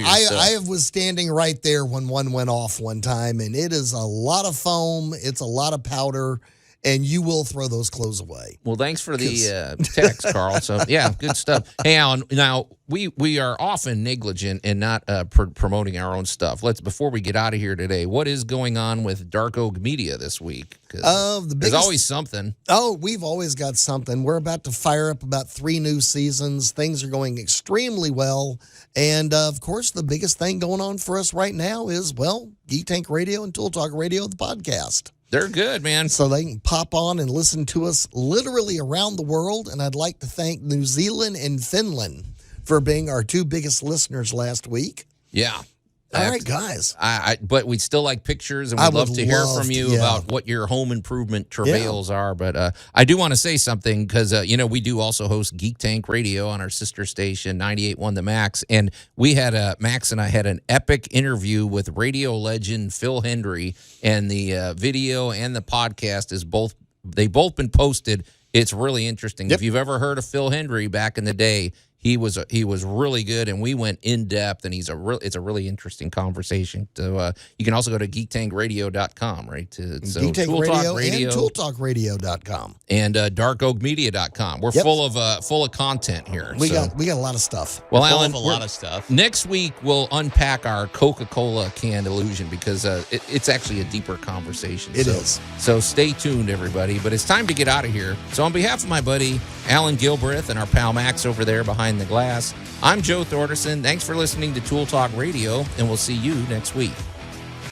I was standing right there when one went off one time, and it is a lot of foam. It's a lot of powder, and you will throw those clothes away.
Well, thanks for the text, Carl. So, yeah, good stuff. Hey, Alan, now, we are often negligent in not promoting our own stuff. Before we get out of here today, what is going on with Dark Oak Media this week? There's always something.
Oh, we've always got something. We're about to fire up about 3 new seasons. Things are going extremely well. And, of course, the biggest thing going on for us right now is, well, Geek Tank Radio and Tool Talk Radio, the podcast.
They're good, man.
So they can pop on and listen to us literally around the world. And I'd like to thank New Zealand and Finland for being our 2 biggest listeners last week.
Yeah.
All right, guys.
But we'd still like pictures, and we'd love to hear from you about what your home improvement travails are. But I do want to say something because, we do also host Geek Tank Radio on our sister station, 98.1 The Max. And we had, Max and I had an epic interview with radio legend Phil Hendry. And the video and the podcast they've both been posted. It's really interesting. If you've ever heard of Phil Hendry back in the day, he was really good, and we went in depth, and it's a really interesting conversation. So you can also go to geektankradio.com, right?
Geek Tank Radio and tooltalkradio.com.
And darkoakmedia.com. We're full of content here.
We got a lot of stuff.
Well, Alan,
a lot of stuff.
Next week we'll unpack our Coca-Cola can illusion because it's actually a deeper conversation.
It is.
So stay tuned, everybody. But it's time to get out of here. So on behalf of my buddy Alan Gilbreth and our pal Max over there behind the glass, I'm Joe Thorderson. Thanks for listening to Tool Talk Radio, and we'll see you next week.